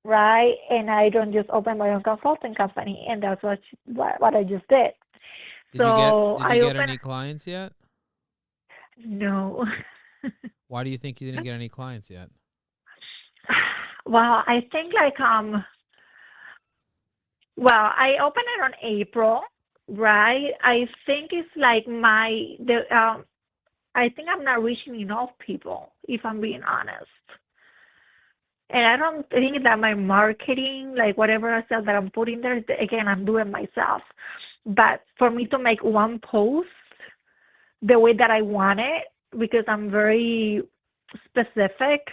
right? And I don't just open my own consulting company, and that's what I just did. Did So you I get opened. any clients yet? No. Why do you think you didn't get any clients yet? Well, I think well, I opened it on April, right? I think it's like I think I'm not reaching enough people, if I'm being honest. And I don't think that my marketing, like whatever I said that I'm putting there, again, I'm doing myself. But for me to make one post the way that I want it, because I'm very specific,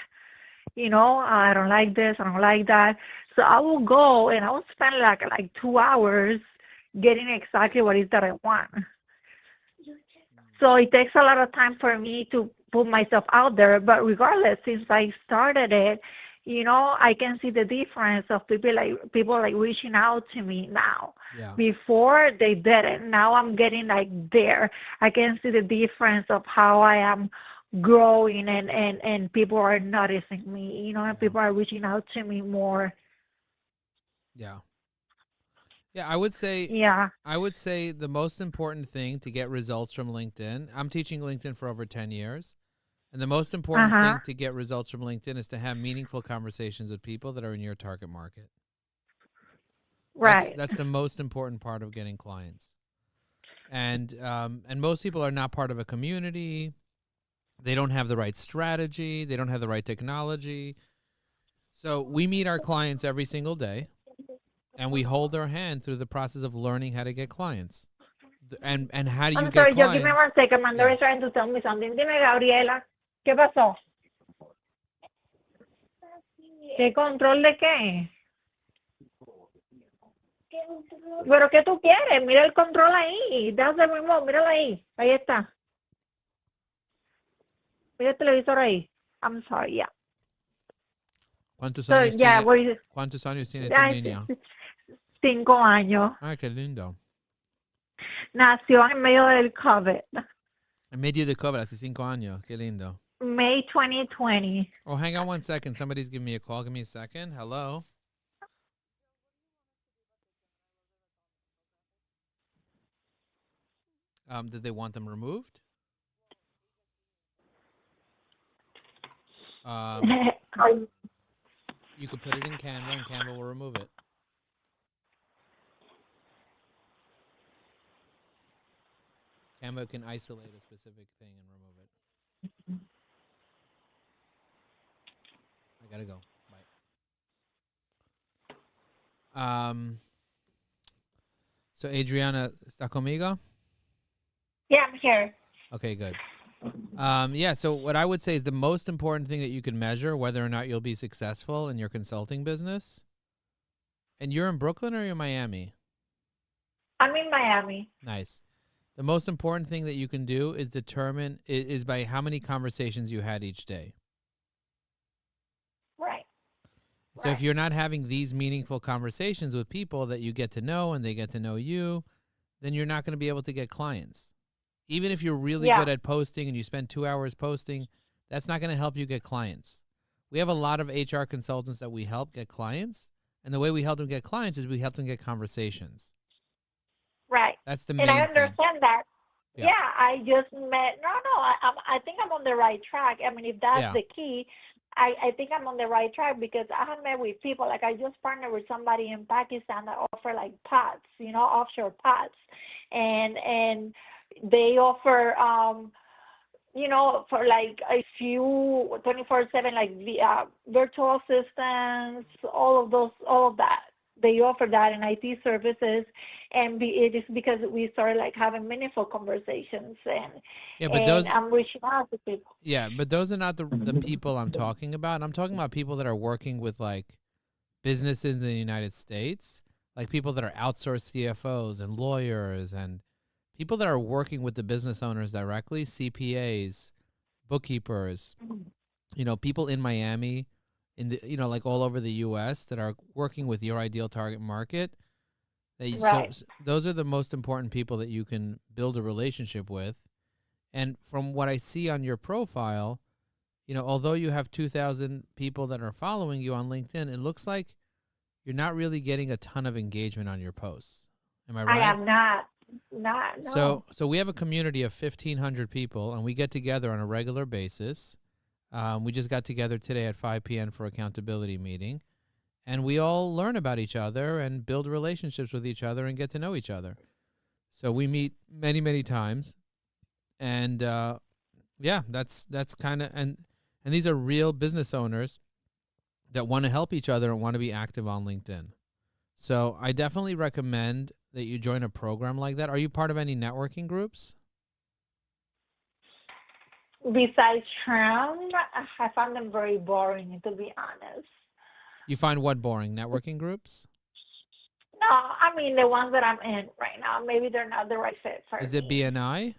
I don't like this, I don't like that. So I will go and I will spend like 2 hours getting exactly what it is that I want. So it takes a lot of time for me to put myself out there. But regardless, since I started it, I can see the difference of people reaching out to me now. Yeah. Before they didn't. Now I'm getting there. I can see the difference of how I am growing and people are noticing me, and people are reaching out to me more. Yeah. Yeah, I would say Yeah. the most important thing to get results from LinkedIn. I'm teaching LinkedIn for over 10 years. And the most important thing to get results from LinkedIn is to have meaningful conversations with people that are in your target market. Right. That's the most important part of getting clients. And most people are not part of a community. They don't have the right strategy. They don't have the right technology. So we meet our clients every single day, and we hold their hand through the process of learning how to get clients. And how do you I'm get sorry, clients? Joe, give me 1 second. Mandor is trying to tell me something. Dime, Gabriela, ¿qué pasó? ¿Qué control de qué? ¿Pero qué tú quieres? Mira el control ahí. That's the remote. Míralo ahí. Ahí está. Mira el televisor ahí. I'm sorry, yeah. ¿Cuántos So, años yeah, tiene, ¿cuántos años tiene tu niña? 5 años. Ay, qué lindo. Nació en medio del COVID. En medio de COVID, hace 5 años. Qué lindo. May 2020. Oh, hang on 1 second. Somebody's giving me a call. Give me a second. Hello. Did they want them removed? You could put it in Canva, and Canva will remove it. Canva can isolate a specific thing and remove it. I gotta go. Bye. So Adriana, ¿está conmigo? Yeah, I'm here. Okay, good. Yeah, so what I would say is the most important thing that you can measure whether or not you'll be successful in your consulting business. And you're in Brooklyn or you're in Miami? I'm in Miami. Nice. The most important thing that you can do is determine is by how many conversations you had each day. Right. So if you're not having these meaningful conversations with people that you get to know and they get to know you, then you're not going to be able to get clients. Even if you're really good at posting and you spend 2 hours posting, that's not going to help you get clients. We have a lot of HR consultants that we help get clients. And the way we help them get clients is we help them get conversations. Right. That's the main thing. And I thing. understand that. Yeah. Yeah, I just met. I think I'm on the right track. I mean, if that's the key, I think I'm on the right track because I have met with people. Like I just partnered with somebody in Pakistan that offer like pods, offshore pods, and they offer, for like a few 24/7 like virtual assistants, all of that. They offer that in IT services, and it is because we started like having meaningful conversations, and I'm reaching out to people. Yeah, but those are not the people I'm talking about. I'm talking about people that are working with like businesses in the United States, like people that are outsourced CFOs and lawyers and people that are working with the business owners directly, CPAs, bookkeepers, people in Miami, in the like all over the U.S. that are working with your ideal target market. So those are the most important people that you can build a relationship with. And from what I see on your profile, although you have 2,000 people that are following you on LinkedIn, it looks like you're not really getting a ton of engagement on your posts. Am I I right? am not. Not, no. So we have a community of 1,500 people, and we get together on a regular basis. We just got together today at 5 p.m. for accountability meeting, and we all learn about each other and build relationships with each other and get to know each other. So we meet many, many times, and yeah, that's kind of and these are real business owners that want to help each other and want to be active on LinkedIn. So I definitely recommend that you join a program like that. Are you part of any networking groups? Besides Trump, I found them very boring, to be honest. You find what boring? Networking groups? No, I mean the ones that I'm in right now. Maybe they're not the right fit for Is me. it BNI?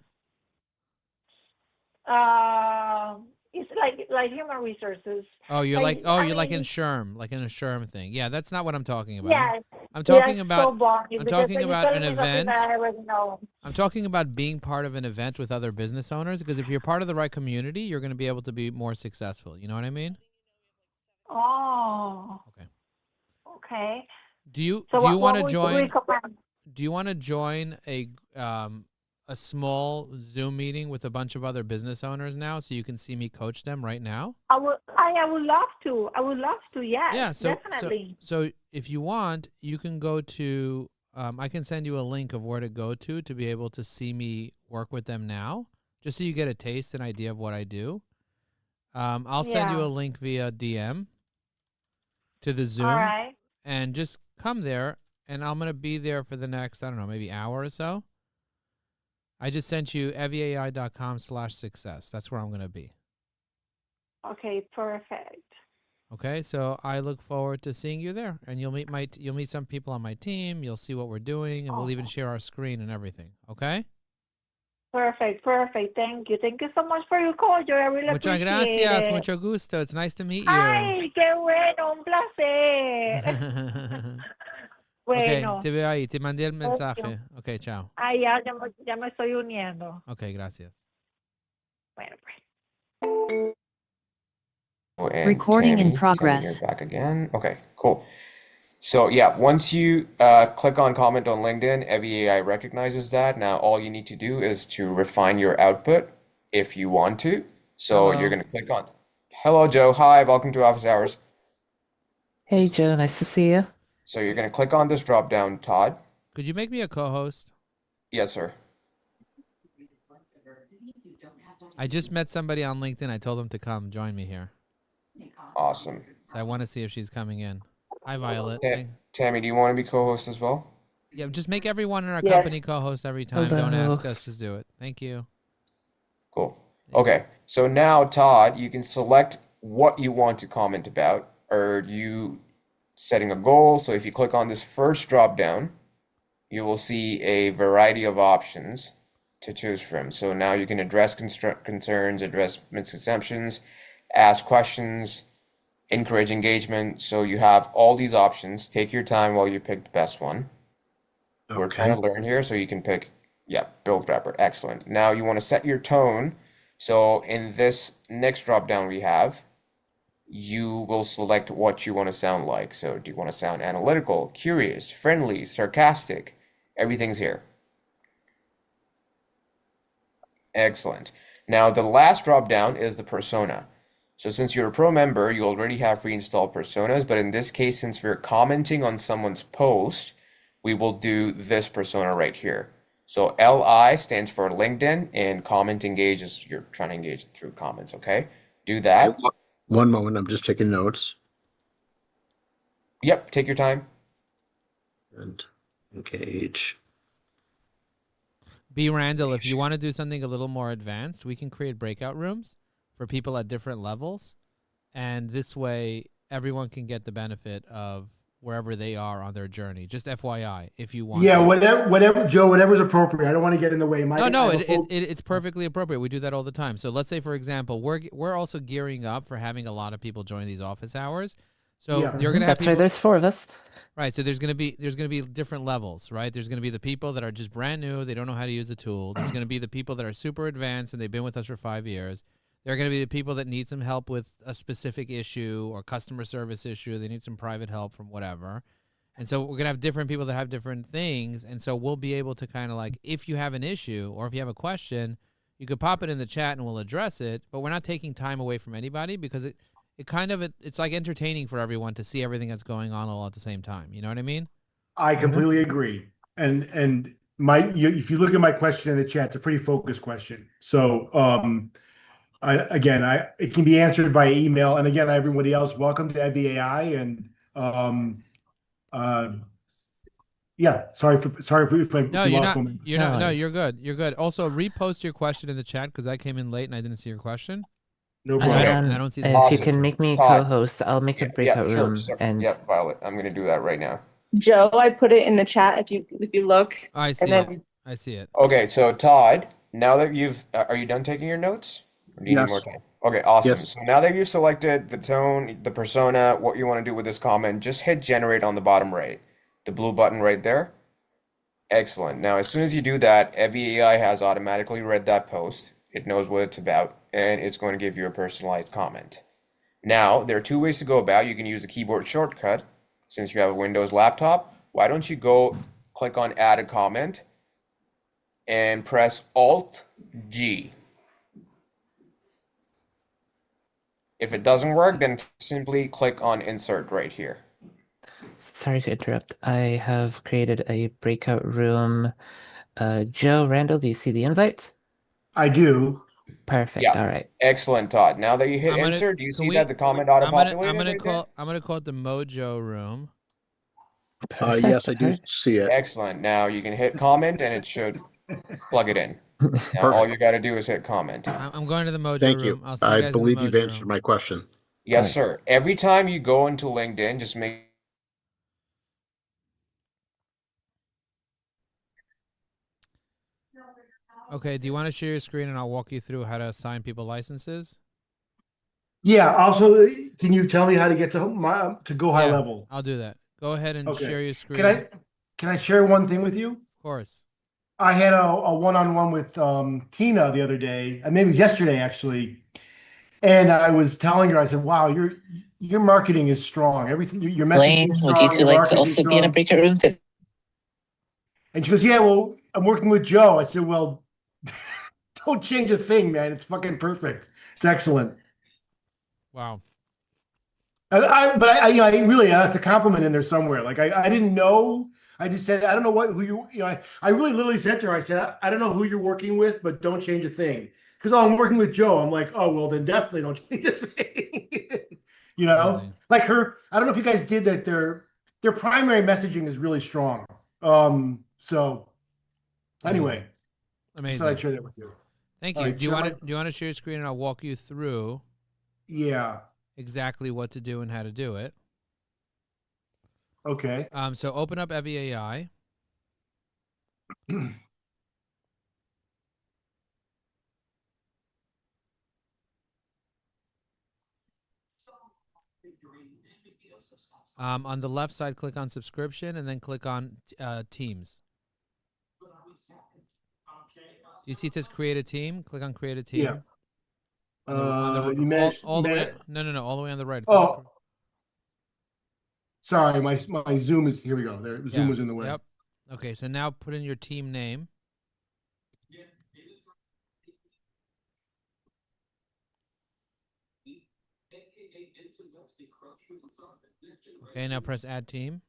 It's like human resources. Oh, you're Like, like I you're like in mean- SHRM, like in a SHRM thing. Yeah, that's not what I'm talking about. Yeah, I'm talking that's about so boring I'm because talking you're about telling an me something event. that I already know. I'm talking about being part of an event with other business owners, because if you're part of the right community, you're going to be able to be more successful. You know what I mean? Oh. Okay. Okay. Do you So do you what want to would you join? recommend? Do you want to join a small Zoom meeting with a bunch of other business owners now, so you can see me coach them right now? I would love to. I would love to. Yes. Yeah. So definitely. so if you want, you can go to. I can send you a link of where to go to be able to see me work with them now, just so you get a taste and idea of what I do. I'll send you Yeah. a link via DM to the Zoom, All right. and just come there. And I'm gonna be there for the next, I don't know, maybe hour or so. I just sent you eviai.com/success. That's where I'm gonna be. Okay. Perfect. Okay, so I look forward to seeing you there, and you'll meet some people on my team. You'll see what we're doing, and we'll even share our screen and everything. Okay. Perfect. Perfect. Thank you. Thank you so much for your call, Joy. I really Muchas appreciate gracias, it. mucho gusto. It's nice to meet you. Ay, qué bueno, un placer. Bueno. Ok, te veo ahí. Te mandé el Thank mensaje. Ok, chao. Ay, ya me estoy uniendo. Ok, gracias. Bueno, pues. And Recording in Tammy, progress. you're back again. Okay, cool. So yeah, once you click on comment on LinkedIn, EviAI recognizes that. Now all you need to do is to refine your output if you want to. So Hello. you're going to click on, hello Joe, hi, welcome to Office Hours. Hey, Joe, nice to see you. So you're going to click on this drop down, Todd. Could you make me a co-host? Yes, sir. I just met somebody on LinkedIn. I told them to come join me here. Awesome. So I want to see if she's coming in. Hi, Violet. Tammy, do you want to be co-host as well? Yeah, just make everyone in our Yes. company co-host every time. Don't Hello. ask us, just do it. Thank you. Cool. Okay, so now Todd, you can select what you want to comment about. Are you setting a goal? So if you click on this first drop down, you will see a variety of options to choose from. So now you can address concerns, address misconceptions, ask questions, encourage engagement. So you have all these options. Take your time while you pick the best one. We're trying to learn here, so you can pick, yeah, build wrapper. Excellent. Now you want to set your tone. So in this next drop down we have, you will select what you want to sound like. So do you want to sound analytical, curious, friendly, sarcastic? Everything's here. Excellent. Now the last drop down is the persona. So since you're a pro member, you already have pre-installed personas, but in this case, since we're commenting on someone's post, we will do this persona right here. So LI stands for LinkedIn, and comment engage is you're trying to engage through comments, okay? Do that. One moment, I'm just taking notes. Yep, take your time. And engage. B. Randall, if you want to do something a little more advanced, we can create breakout rooms for people at different levels. And this way, everyone can get the benefit of wherever they are on their journey. Just FYI, if you want. Yeah, whatever, Joe, whatever's appropriate. I don't want to get in the way. It's perfectly appropriate. We do that all the time. So let's say, for example, we're also gearing up for having a lot of people join these office hours. So Yeah. you're gonna have That's right. There's 4 of us. Right. So there's gonna be different levels, right? There's gonna be the people that are just brand new, they don't know how to use a tool. There's gonna be the people that are super advanced and they've been with us for 5 years. They're going to be the people that need some help with a specific issue or customer service issue. They need some private help from whatever. And so we're going to have different people that have different things. And so we'll be able to kind of like, if you have an issue or if you have a question, you could pop it in the chat and we'll address it. But we're not taking time away from anybody because it's like entertaining for everyone to see everything that's going on all at the same time. You know what I mean? I completely agree. And if you look at my question in the chat, it's a pretty focused question. So it can be answered via email. And again, everybody else, welcome to EVAI. And sorry if I No, you're not. You're good. You're good. Also, repost your question in the chat because I came in late and I didn't see your question. No problem. I don't see the If you can make me co-host, I'll make a breakout room. Violet, I'm gonna do that right now. Joe, I put it in the chat if you look. I see it. I see it. Okay, so Todd, now that are you done taking your notes? Or do you need more time? Okay, awesome. Yes. So now that you've selected the tone, the persona, what you want to do with this comment, just hit generate on the bottom right. The blue button right there. Excellent. Now, as soon as you do that, EVAI has automatically read that post. It knows what it's about, and it's going to give you a personalized comment. Now, there are two ways to go about it. You can use the keyboard shortcut. Since you have a Windows laptop, why don't you go click on add a comment and press Alt-G. If it doesn't work, then simply click on insert right here. Sorry to interrupt. I have created a breakout room. Joe, Randall, do you see the invite? I do. Perfect. Yeah. All right. Excellent, Todd. Now that you hit insert, do you see that the comment auto-populated? I'm gonna call it the Mojo room. Perfect. Yes, I do see it. Excellent. Now you can hit comment and it should plug it in. Now all you got to do is hit comment. I'm going to the Mojo Thank room. you. I'll see you guys I in the believe you've Mojo answered room. my question. Yes, sir. Every time you go into LinkedIn, just make Okay, do you want to share your screen and I'll walk you through how to assign people licenses? Yeah. Also, can you tell me how to get to go high level? I'll do that. Go ahead and Okay. share your screen. Can I share one thing with you? Of course. I had a one-on-one with Tina the other day, and maybe yesterday actually, and I was telling her, I said, "Wow, your marketing is strong. Everything your messaging Blaine, is would strong. you two your like to marketing is also be in a strong." breakout room too? And she goes, "Yeah, well, I'm working with Joe." I said, "Well, don't change a thing, man. It's fucking perfect. It's excellent." Wow. I really have to compliment in there somewhere. Like I didn't know. I just said, I don't know who you know. I really literally said to her, I said, I don't know who you're working with, but don't change a thing. Because I'm working with Joe. I'm like, oh well, then definitely don't change a thing. You know, Amazing. like her. I don't know if you guys did that. Their primary messaging is really strong. So anyway, Amazing. thought I'd share that with you. Thank All you. right, Do you shall want to share your screen and I'll walk you through Yeah. exactly what to do and how to do it. Okay. So open up EVAI. On the left side, click on subscription and then click on Teams. Do you see it says create a team? Click on create a team. Yeah. You managed- all the way. managed- No, all the way on the right. It says Oh, sorry, my Zoom is here. We go. There, Zoom Yeah, was in the way. Yep. Okay, so now put in your team name. Okay, now press add team.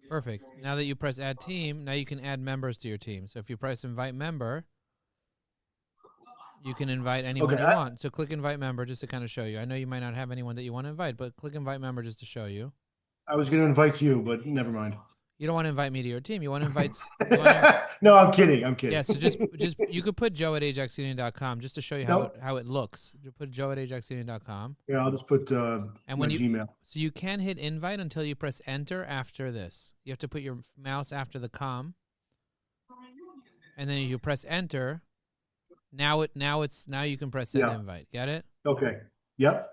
Perfect. Now that you press add team, now you can add members to your team. So if you press invite member, you can invite anyone Okay, you want. So click invite member just to kind of show you. I know you might not have anyone that you want to invite, but click invite member just to show you. I was going to invite you, but never mind. You don't want to invite me to your team. You want to invite. No, I'm kidding. I'm kidding. Yeah, so just you could put joe@ajaxunion.com just to show you how it looks. You put joe@ajaxunion.com. Yeah, I'll just put And my when Gmail. So you can hit invite until you press enter after this. You have to put your mouse after the com, and then you press enter. Now you can press send Yeah. invite. Get it? Okay. Yep.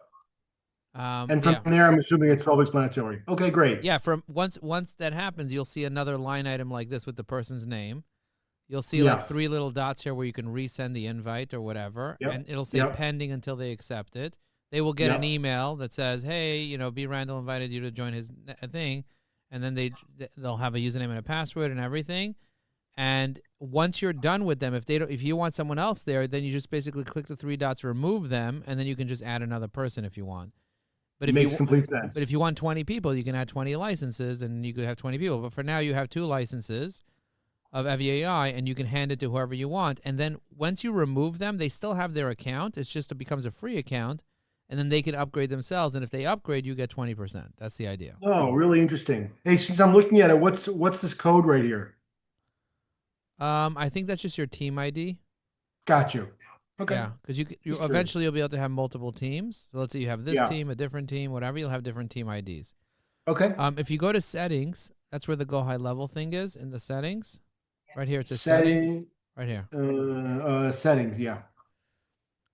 And from yeah. there, I'm assuming it's self-explanatory. Okay, great. Yeah, from once that happens, you'll see another line item like this with the person's name. You'll see like 3 little dots here where you can resend the invite or whatever, and it'll say pending until they accept it. They will get an email that says, "Hey, you know, B. Randall invited you to join his thing," and then they'll have a username and a password and everything. And once you're done with them, if you want someone else there, then you just basically click the 3 dots, remove them, and then you can just add another person if you want. But Makes complete sense. But if you want 20 people, you can add 20 licenses, and you could have 20 people. But for now, you have 2 licenses of EviAI, and you can hand it to whoever you want. And then once you remove them, they still have their account. It's just it becomes a free account, and then they can upgrade themselves. And if they upgrade, you get 20%. That's the idea. Oh, really interesting. Hey, since I'm looking at it, what's this code right here? I think that's just your team ID. Got you. Okay. Yeah, because you eventually you'll be able to have multiple teams. So let's say you have this team, a different team, whatever. You'll have different team IDs. Okay. If you go to settings, that's where the Go High Level thing is in the settings. Right here, it's a setting. Right here. Settings, yeah.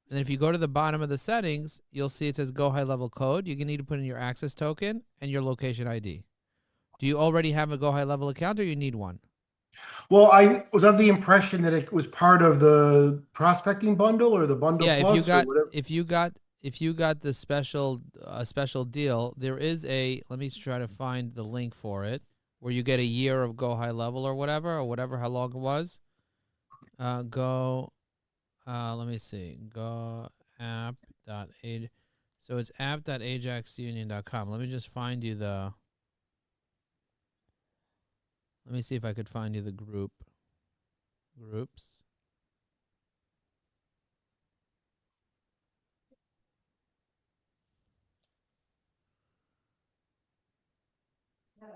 And if you go to the bottom of the settings, you'll see it says Go High Level code. You need to put in your access token and your location ID. Do you already have a Go High Level account, or you need one? Well, I was of the impression that it was part of the prospecting bundle or the bundle. Yeah, plus if you got the special deal, there is let me try to find the link for it, where you get a year of Go High Level or whatever how long it was. Let me see. Go app.aj. So it's app.ajaxunion.com. Let me just find you let me see if I could find you the groups. Let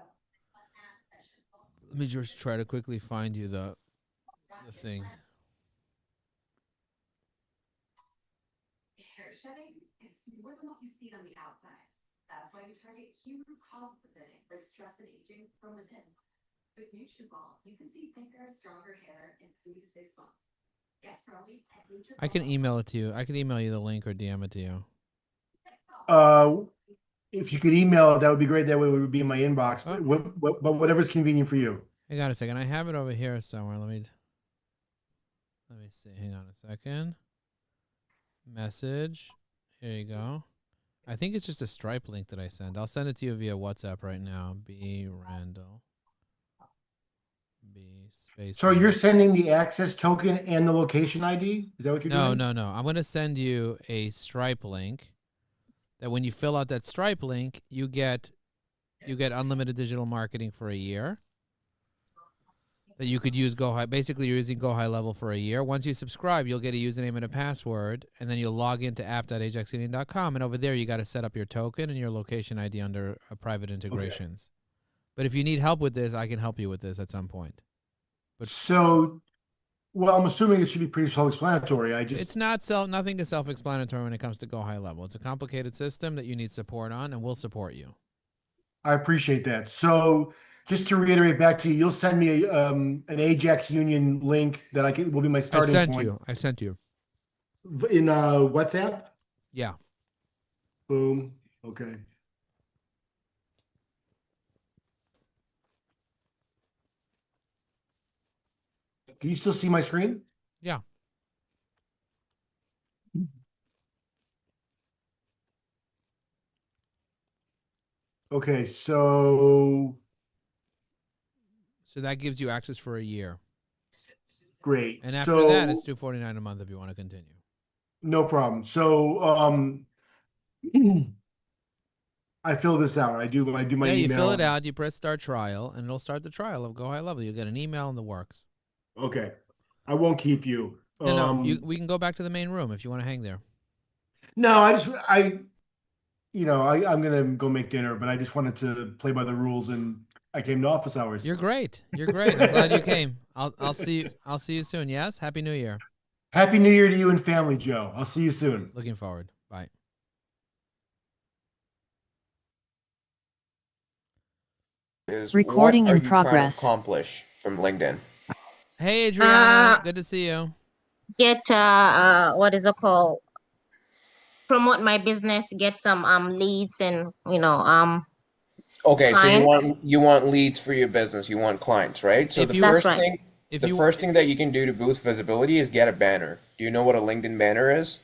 me just try to quickly find you the thing. Hair shedding, it's more than what you see on the outside. That's why we target key root causes of it, like stress and aging from within. With Nutriball, you can see thicker, stronger hair in 3 to 6 months. Get Froey at Nutriball. I can email it to you. I can email you the link or DM it to you. If you could email it, that would be great. That way it would be in my inbox. But whatever's convenient for you. Hang on a second. I have it over here somewhere. Let me see. Hang on a second. Message. Here you go. I think it's just a Stripe link that I send. I'll send it to you via WhatsApp right now. B. Randall. B. Space. So you're sending the access token and the location ID? Is that what you're doing? No. I'm going to send you a Stripe link that when you fill out that Stripe link, you get unlimited digital marketing for a year. That you could use Go High. Basically, you're using Go High Level for a year. Once you subscribe, you'll get a username and a password, and then you'll log into app.ajaxunion.com, and over there, you got to set up your token and your location ID under private integrations. Okay. But if you need help with this, I can help you with this at some point. But well, I'm assuming it should be pretty self-explanatory. It's nothing is self-explanatory when it comes to Go High Level. It's a complicated system that you need support on, and we'll support you. I appreciate that. So just to reiterate back to you, you'll send me an Ajax Union link that will be my starting point. I sent you. In WhatsApp? Yeah. Boom. Okay. Can you still see my screen? Yeah. Okay, so that gives you access for a year. Great. And after that, it's $249 a month if you want to continue. No problem. So I fill this out. I do my email. You fill it out, you press start trial, and it'll start the trial of Go High Level. You'll get an email in the works. Okay. I won't keep you. No, we can go back to the main room if you want to hang there. No, I'm gonna go make dinner, but I just wanted to play by the rules, and I came to office hours. You're great. I'm glad you came. I'll see you soon. Yes. Happy New Year. Happy New Year to you and family, Joe. I'll see you soon. Looking forward. Bye. Recording in progress. Accomplish from LinkedIn. Hey, Adriana. Good to see you. Get what is it called? Promote my business. Get some leads and Okay, clients. so you want leads for your business. You want clients, right? So That's right. if The you first thing that you can do to boost visibility is get a banner. Do you know what a LinkedIn banner is?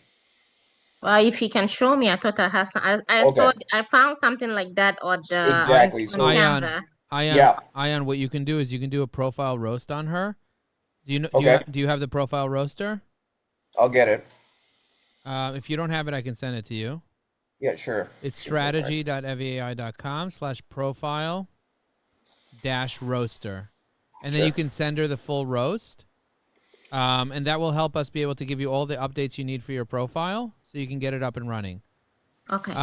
Well, if you can show me, I thought I had some. I Okay. I found something like that on the Exactly. on So Canva. Ion, what you can do is you can do a profile roast on her. Do you know? Okay. Do you have the profile roaster? I'll get it. If you don't have it, I can send it to you. Yeah, sure. It's strategy.evai.com/profile-roaster. And then Sure. you can send her the full roast. And that will help us be able to give you all the updates you need for your profile so you can get it up and running. Okay.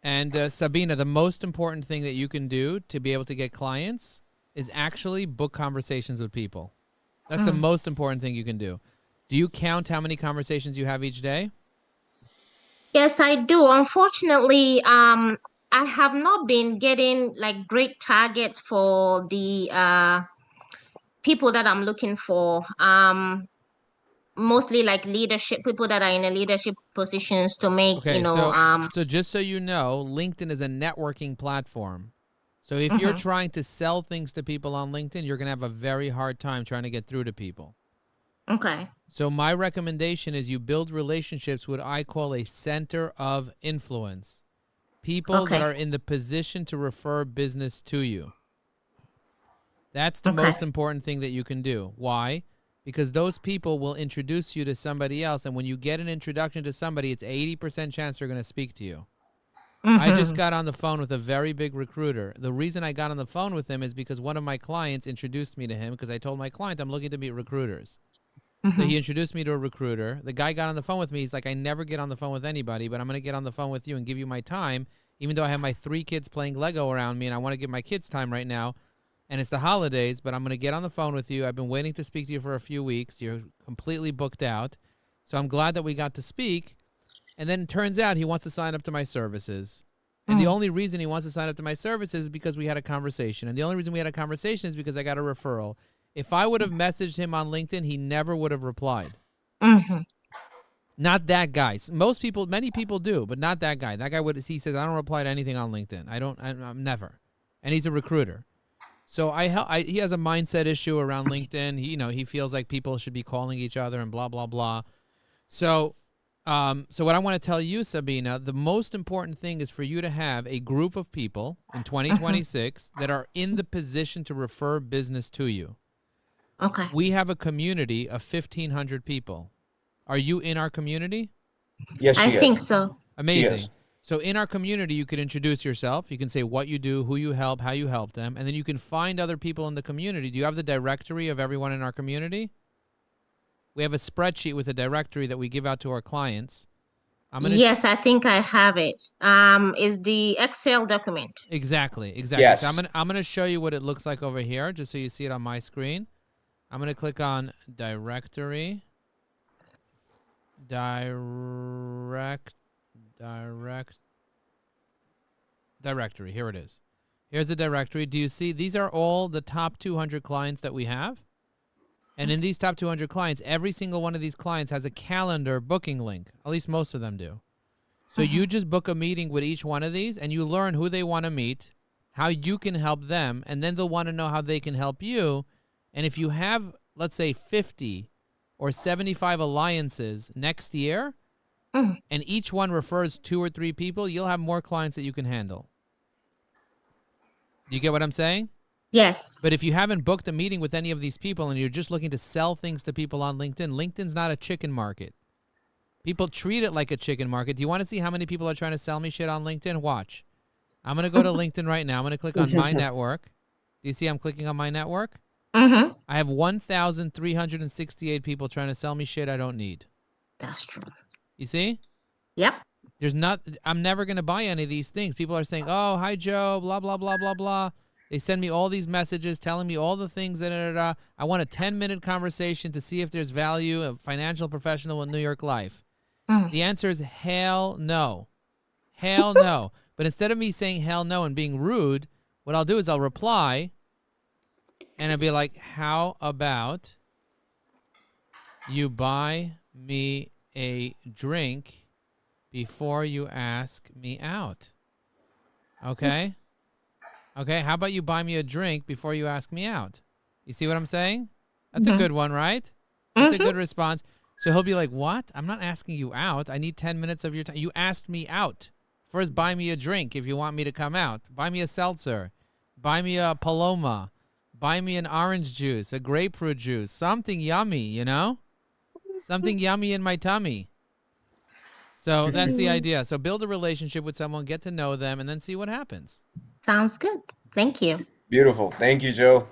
And Sabina, the most important thing that you can do to be able to get clients is actually book conversations with people. That's the most important thing you can do. Do you count how many conversations you have each day? Yes, I do. Unfortunately, I have not been getting like great targets for the people that I'm looking for. Mostly like leadership people that are in a leadership positions to make, Okay, so just so you know, LinkedIn is a networking platform. So if you're trying to sell things to people on LinkedIn, you're going to have a very hard time trying to get through to people. Okay. So my recommendation is you build relationships with what I call a center of influence. People that Okay. are in the position to refer business to you. That's the most important thing that you can do. Why? Because those people will introduce you to somebody else, and when you get an introduction to somebody, it's 80% chance they're going to speak to you. I just got on the phone with a very big recruiter. The reason I got on the phone with him is because one of my clients introduced me to him because I told my client I'm looking to meet recruiters. So he introduced me to a recruiter. The guy got on the phone with me. He's like, I never get on the phone with anybody, but I'm going to get on the phone with you and give you my time, even though I have my 3 kids playing Lego around me and I want to give my kids time right now. And it's the holidays, but I'm going to get on the phone with you. I've been waiting to speak to you for a few weeks. You're completely booked out. So I'm glad that we got to speak. And then it turns out he wants to sign up to my services. And the only reason he wants to sign up to my services is because we had a conversation. And the only reason we had a conversation is because I got a referral. If I would have messaged him on LinkedIn, he never would have replied. Not that guy. Many people do, but not that guy. That guy he says, I don't reply to anything on LinkedIn. I'm never. And he's a recruiter. So he has a mindset issue around LinkedIn. He feels like people should be calling each other and blah, blah, blah. So what I want to tell you, Sabina, the most important thing is for you to have a group of people in 2026 that are in the position to refer business to you. Okay. We have a community of 1,500 people. Are you in our community? Yes, I think so. Amazing. So in our community, you could introduce yourself. You can say what you do, who you help, how you help them, and then you can find other people in the community. Do you have the directory of everyone in our community? We have a spreadsheet with a directory that we give out to our clients. Yes, I think I have it. Is the Excel document. Exactly. Yes. So I'm gonna show you what it looks like over here, just so you see it on my screen. I'm gonna click on directory. Directory. Here it is. Here's the directory. Do you see? These are all the top 200 clients that we have. And in these top 200 clients, every single one of these clients has a calendar booking link. At least most of them do. So you just book a meeting with each one of these, and you learn who they want to meet, how you can help them, and then they'll want to know how they can help you. And if you have, let's say, 50 or 75 alliances next year, and each one refers 2 or 3 people, you'll have more clients that you can handle. Do you get what I'm saying? Yes. But if you haven't booked a meeting with any of these people and you're just looking to sell things to people on LinkedIn, LinkedIn's not a chicken market. People treat it like a chicken market. Do you want to see how many people are trying to sell me shit on LinkedIn? Watch. I'm going to go to LinkedIn right now. I'm going to click on my network. Do you see I'm clicking on my network? I have 1,368 people trying to sell me shit I don't need. That's true. You see? Yep. I'm never going to buy any of these things. People are saying, oh, hi, Joe, blah, blah, blah, blah, blah. They send me all these messages telling me all the things that I want a 10-minute conversation to see if there's value, a financial professional in New York life. The answer is hell no. Hell no. But instead of me saying hell no and being rude, what I'll do is I'll reply and I'll be like, how about you buy me a drink before you ask me out? Okay? Okay, how about you buy me a drink before you ask me out? You see what I'm saying? That's a Mhm. good one, right? That's a Mhm. good response. So he'll be like, "What? I'm not asking you out. I need 10 minutes of your time. You asked me out. First, buy me a drink if you want me to come out. Buy me a seltzer. Buy me a Paloma. Buy me an orange juice, a grapefruit juice, something yummy, you know? Something yummy in my tummy." So that's the idea. So build a relationship with someone, get to know them, and then see what happens. Sounds good. Thank you. Beautiful. Thank you, Joe.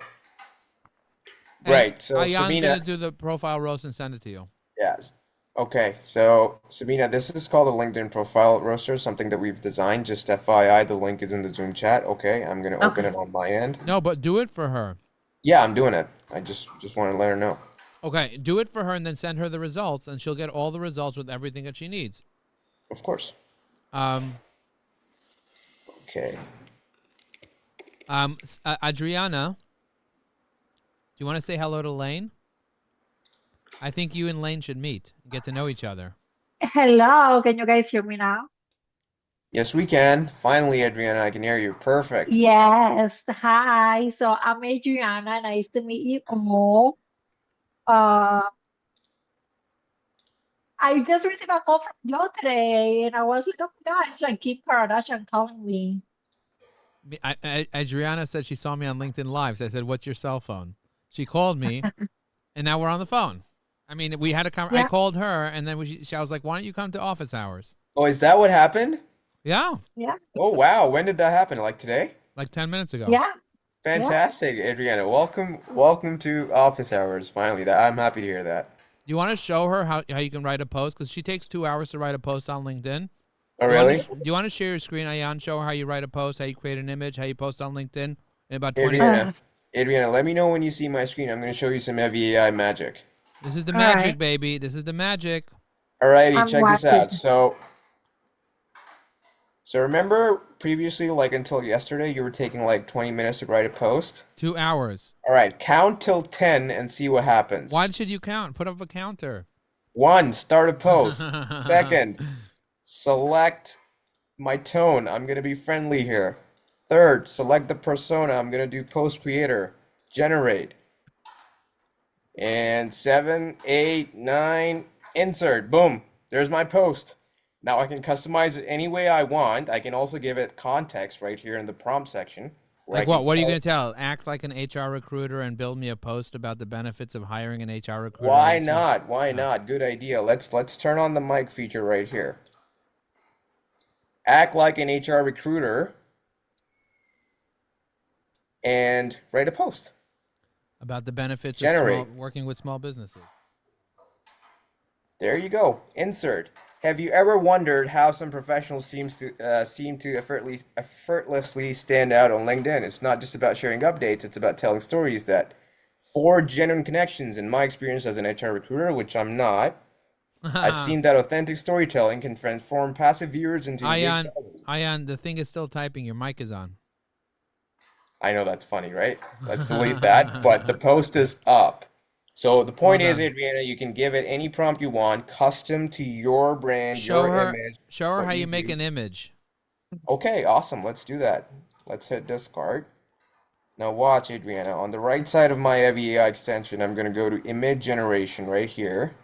And Right. So Ayan's Sabina, gonna do the profile roast and send it to you. yes. Okay. So Sabina, this is called a LinkedIn profile roaster, something that we've designed. Just FYI, the link is in the Zoom chat. Okay. I'm gonna open it on my end. No, but do it for her. Yeah, I'm doing it. I just want to let her know. Okay, do it for her and then send her the results, and she'll get all the results with everything that she needs. Of course. Okay. Adriana, do you want to say hello to Lane? I think you and Lane should meet and get to know each other. Hello, can you guys hear me now? Yes, we can. Finally, Adriana, I can hear you. Perfect. Yes. Hi. So I'm Adriana. Nice to meet you all. Uh, I just received a call from Joe today, and I was like, oh my God, it's like Kim Kardashian calling me. Adriana said she saw me on LinkedIn Live. So I said, "What's your cell phone?" She called me, and now we're on the phone. I mean, we had a I Yeah. called her, and then I was like, "Why don't you come to office hours?" Oh, is that what happened? Yeah, Yeah. Oh, wow. When did that happen? Like today? like 10 minutes ago. Yeah. Fantastic, Adriana. Welcome to office hours. Finally, I'm happy to hear that. You want to show her how you can write a post? Because she takes 2 hours to write a post on LinkedIn. Oh, Do you wanna really? do you want to share your screen, Ayan? Show her how you write a post, how you create an image, how you post on LinkedIn in about 20 minutes. Adriana, let me know when you see my screen. I'm going to show you some heavy AI magic. This is the All magic, right. baby. This is the magic. Alrighty, I'm check this watching. out. So remember previously, like until yesterday, you were taking like 20 minutes to write a post? 2 hours. All right, count till 10 and see what happens. Why should you count? Put up a counter. 1, start a post. 2nd, select my tone. I'm going to be friendly here. 3rd, select the persona. I'm going to do post creator. Generate. And 7, 8, 9, insert. Boom. There's my post. Now I can customize it any way I want. I can also give it context right here in the prompt section. Like what? What are you going to tell? Act like an HR recruiter and build me a post about the benefits of hiring an HR recruiter. Why not? Why not? Good idea. Let's turn on the mic feature right here. Act like an HR recruiter and write a post. About the benefits Generate. of working with small businesses. There you go. Insert. Have you ever wondered how some professionals seem to effortlessly stand out on LinkedIn? It's not just about sharing updates. It's about telling stories that forge genuine connections. In my experience as an HR recruiter, which I'm not, I've seen that authentic storytelling can transform passive viewers into engaged followers. Ayan, the thing is still typing. Your mic is on. I know that's funny, right? Let's delete that. But the post is up. So the point is, Adriana, you can give it any prompt you want, custom to your brand, Show your her, image. show her what how you do. make an image. Okay, awesome. Let's do that. Let's hit discard. Now watch, Adriana. On the right side of my Evi AI extension, I'm going to go to image generation right here.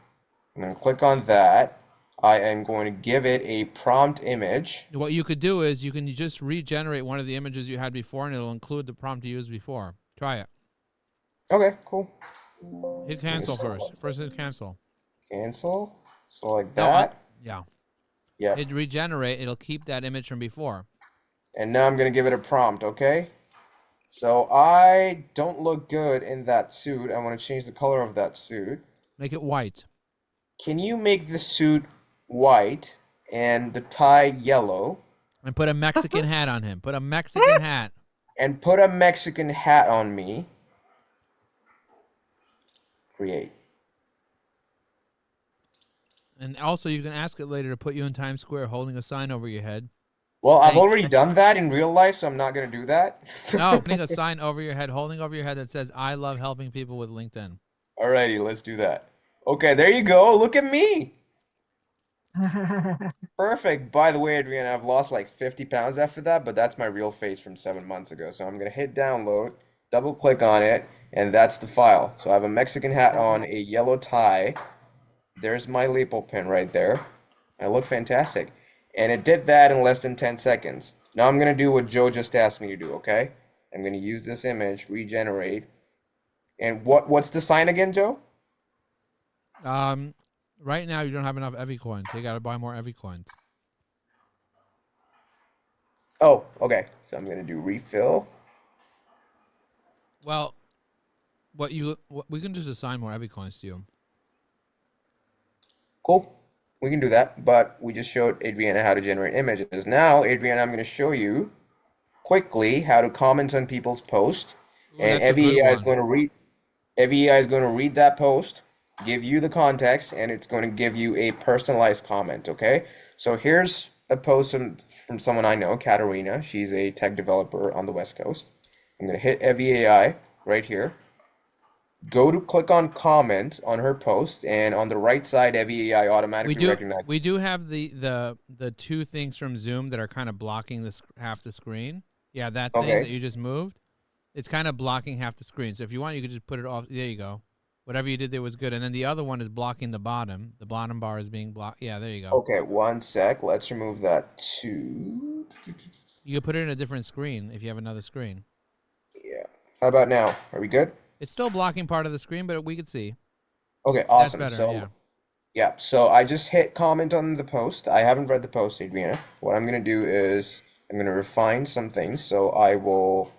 I'm going to click on that. I am going to give it a prompt image. What you could do is you can just regenerate one of the images you had before, and it'll include the prompt you used before. Try it. Okay, cool. Hit cancel first. First hit cancel. Cancel. So like No, that. yeah. Yeah. Hit regenerate. It'll keep that image from before. And now I'm going to give it a prompt, okay? So I don't look good in that suit. I want to change the color of that suit. Make it white. Can you make the suit white and the tie yellow? And put a Mexican hat on him. Put a Mexican hat. And put a Mexican hat on me. Create. And also, you can ask it later to put you in Times Square holding a sign over your head. Well, I've saying- already done that in real life, so I'm not going to do that. No, putting a sign over your head, holding over your head that says, "I love helping people with LinkedIn." Alrighty, let's do that. Okay, there you go. Look at me. Perfect. By the way, Adriana, I've lost like 50 pounds after that, but that's my real face from 7 months ago. So I'm going to hit download. double click on it, and that's the file. So I have a Mexican hat on, a yellow tie. There's my lapel pin right there. I look fantastic. And it did that in less than 10 seconds. Now I'm going to do what Joe just asked me to do, okay? I'm going to use this image, regenerate. And what's the sign again, Joe? Right now you don't have enough Evie coins. So you got to buy more Evie coins. Oh, okay. So I'm going to do refill. Well, we can just assign more Evie coins to you. Cool. We can do that, but we just showed Adriana how to generate images. Now, Adriana, I'm going to show you quickly how to comment on people's posts. And Evie AI is going to read. Evie AI is going to read that post, give you the context, and it's going to give you a personalized comment. Okay. So here's a post from someone I know, Katarina. She's a tech developer on the West Coast. I'm going to hit Evie AI right here. Go to click on comment on her post, and on the right side, Evie AI automatically recognizes. We do have the two things from Zoom that are kind of blocking half the screen. Yeah, that thing that you just moved, it's kind of blocking half the screen. So if you want, you could just put it off. There you go. Whatever you did there was good. And then the other one is blocking the bottom. The bottom bar is being blocked. Yeah, there you go. Okay, one sec. Let's remove that too. You could put it in a different screen if you have another screen. Yeah. How about now? Are we good? It's still blocking part of the screen, but we could see. Okay, awesome. That's better, So, yeah. So I just hit comment on the post. I haven't read the post, Adriana. What I'm going to do is I'm going to refine some things. So I will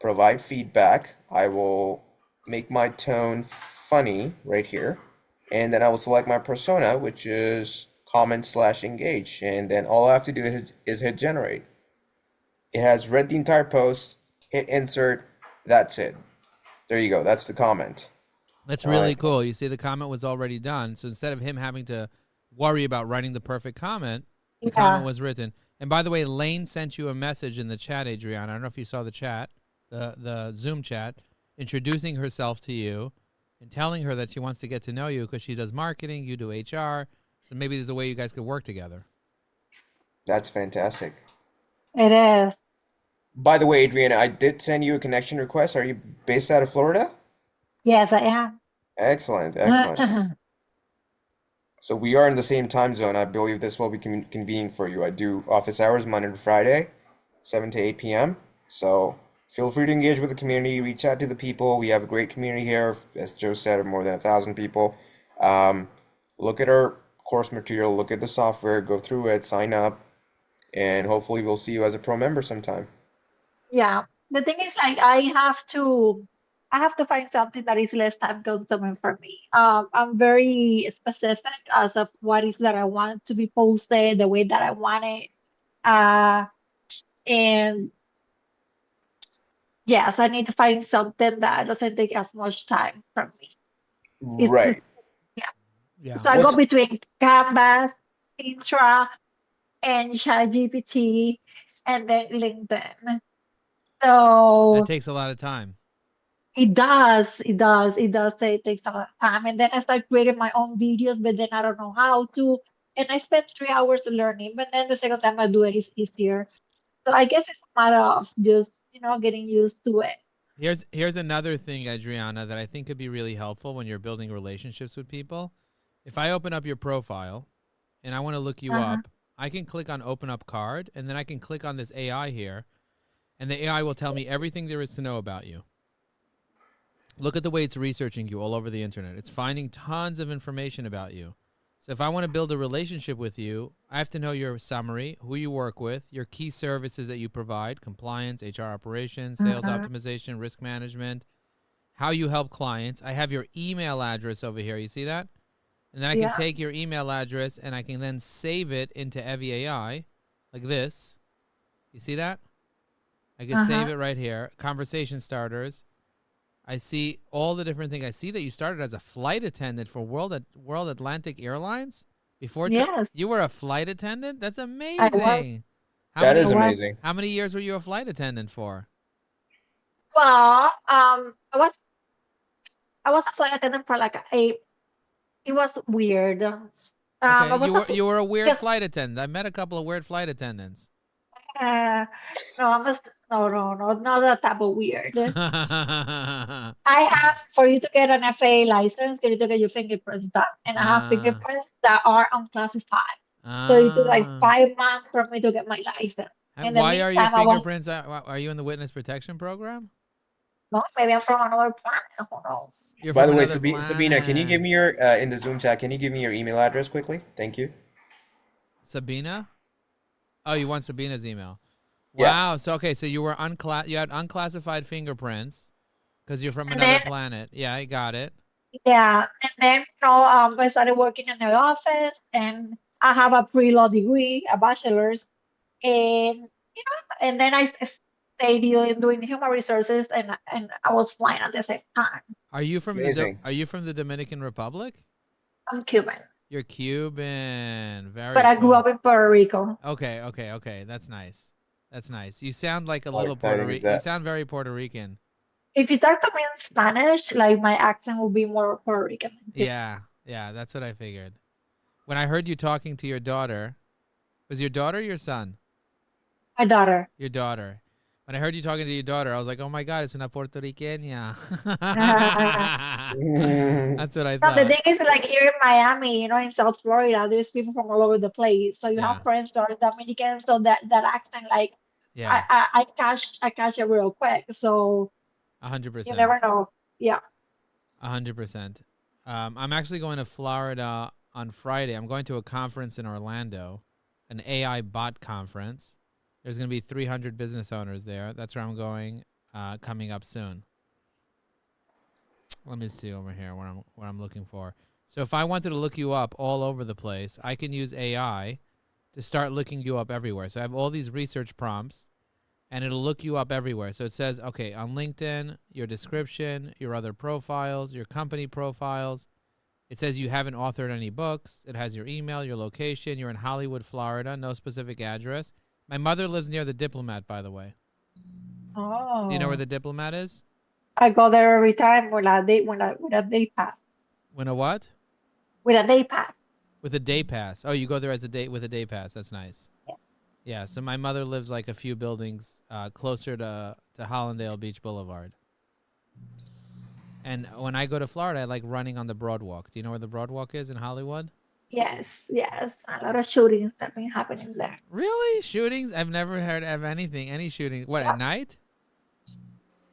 provide feedback. I will make my tone funny right here. And then I will select my persona, which is comment/engage. And then all I have to do is hit generate. It has read the entire post. Hit insert. That's it. There you go. That's the comment. That's really cool. You see, the comment was already done. So instead of him having to worry about writing the perfect comment, the comment was written. And by the way, Lane sent you a message in the chat, Adriana. I don't know if you saw the chat, the Zoom chat, introducing herself to you and telling her that she wants to get to know you because she does marketing, you do HR. So maybe there's a way you guys could work together. That's fantastic. It is. By the way, Adriana, I did send you a connection request. Are you based out of Florida? Yes, I am. Excellent, excellent. So we are in the same time zone. I believe this will be convenient for you. I do office hours Monday to Friday, 7 to 8 p.m. So feel free to engage with the community, reach out to the people. We have a great community here. As Joe said, more than 1,000 people. Look at our course material, look at the software, go through it, sign up, and hopefully we'll see you as a pro member sometime. Yeah. The thing is, like, I have to find something that is less time consuming for me. I'm very specific as of what is that I want to be posted, the way that I want it. And yes, I need to find something that doesn't take as much time from me. Right. Yeah. So I go between Canvas, Intra, and ChatGPT, and then LinkedIn. So that takes a lot of time. It does take a lot of time. And then I start creating my own videos, but then I don't know how to. And I spend 3 hours learning, but then the second time I do it is easier. So I guess it's a matter of just, getting used to it. Here's another thing, Adriana, that I think could be really helpful when you're building relationships with people. If I open up your profile and I want to look you up, I can click on open up card, and then I can click on this AI here, and the AI will tell me everything there is to know about you. Look at the way it's researching you all over the internet. It's finding tons of information about you. So if I want to build a relationship with you, I have to know your summary, who you work with, your key services that you provide, compliance, HR operations, sales optimization, risk management, how you help clients. I have your email address over here. You see that? And then I can take your email address and I can then save it into Evie AI like this. You see that? I can save it right here. Conversation starters. I see all the different things. I see that you started as a flight attendant for World Atlantic Airlines. Before you were a flight attendant? That's amazing. That is amazing. How many years were you a flight attendant for? Well, I was a flight attendant for it was weird. Okay, you were a weird flight attendant. I met a couple of weird flight attendants. No, I not that type of weird. Ah, I have, for you to get an FAA license, you need to get your fingerprints done. And I have fingerprints that are unclassified. So it took like 5 months for me to get my license. In the Why are your meantime, I was, fingerprints? Are you in the witness protection program? no, maybe I'm from another planet, who knows? You're By from the way, another Sabina, can you give planet. me your in the Zoom chat? Can you give me your email address quickly? Thank you. Sabina? Oh, you want Sabina's email? Yeah. Wow. So okay, so you were you had unclassified fingerprints because you're from And another then, planet. Yeah, I got it. yeah, and then I started working in the office, and I have a pre-law degree, a bachelor's, and and then I stayed doing human resources, and I was flying at the same time. Are you from Amazing. Are you from the Dominican Republic? I'm Cuban, You're Cuban. Very but I grew cool. up in Puerto Rico. Okay. That's nice. That's nice. You sound like a How little exciting Puerto is Rican. You that? sound very Puerto Rican. If you talk to me in Spanish, like my accent will be more Puerto Rican. Yeah, that's what I figured. When I heard you talking to your daughter, was your daughter or your son? My daughter. Your daughter. When I heard you talking to your daughter, I was like, oh my God, it's una puertorriqueña. That's what I No, the thought. thing is, like here in Miami, in South Florida, there's people from all over the place. So you Yeah. have friends that are Dominican, so that accent, like Yeah, I catch it real quick. So you 100%. never know. Yeah. 100%. I'm actually going to Florida on Friday. I'm going to a conference in Orlando, an AI bot conference. There's going to be 300 business owners there. That's where I'm going coming up soon. Let me see over here what I'm looking for. So if I wanted to look you up all over the place, I can use AI to start looking you up everywhere. So I have all these research prompts, and it'll look you up everywhere. So it says, okay, on LinkedIn, your description, your other profiles, your company profiles. It says you haven't authored any books. It has your email, your location. You're in Hollywood, Florida, no specific address. My mother lives near the Diplomat, by the way. Oh. Do you know where the Diplomat is? I go there every time with a day pass. When a what? With a day pass. With a day pass. Oh, you go there as with a day pass. That's nice. Yeah, so my mother lives like a few buildings closer to Hollandale Beach Boulevard. And when I go to Florida, I like running on the Broadwalk. Do you know where the Broadwalk is in Hollywood? Yes. A lot of shootings that been happening there. Really? Shootings? I've never heard of any shootings. What, at night?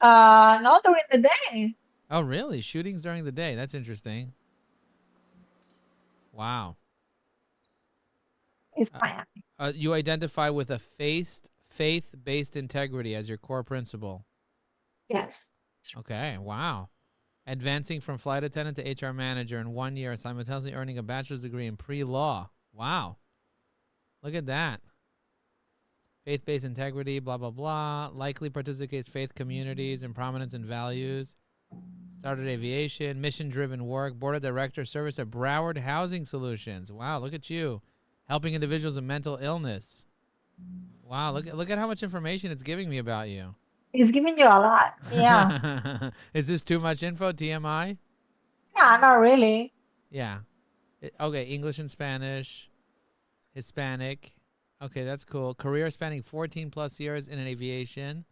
No, during the day. Oh, really? Shootings during the day. That's interesting. Wow. It's Miami. You identify with a faith-based integrity as your core principle. Yes. Okay, wow. Advancing from flight attendant to HR manager in 1 year, simultaneously earning a bachelor's degree in pre-law. Wow. Look at that. Faith-based integrity, blah, blah, blah. Likely participates faith communities and prominence and values. Started aviation, mission-driven work, board of director, service at Broward Housing Solutions. Wow, look at you. Helping individuals with mental illness. Wow, look at how much information it's giving me about you. It's giving you a lot. Yeah. Is this too much info, TMI? Yeah, not really. Yeah. Okay, English and Spanish, Hispanic. Okay, that's cool. Career spanning 14 plus years in aviation.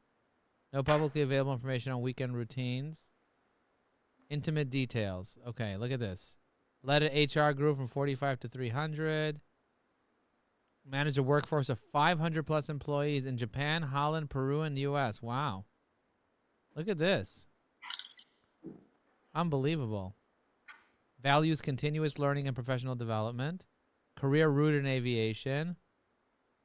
No publicly available information on weekend routines. Intimate details. Okay, look at this. Led an HR group from 45 to 300. Managed a workforce of 500 plus employees in Japan, Holland, Peru, and the U.S. Wow. Look at this. Unbelievable. Values continuous learning and professional development. Career rooted in aviation.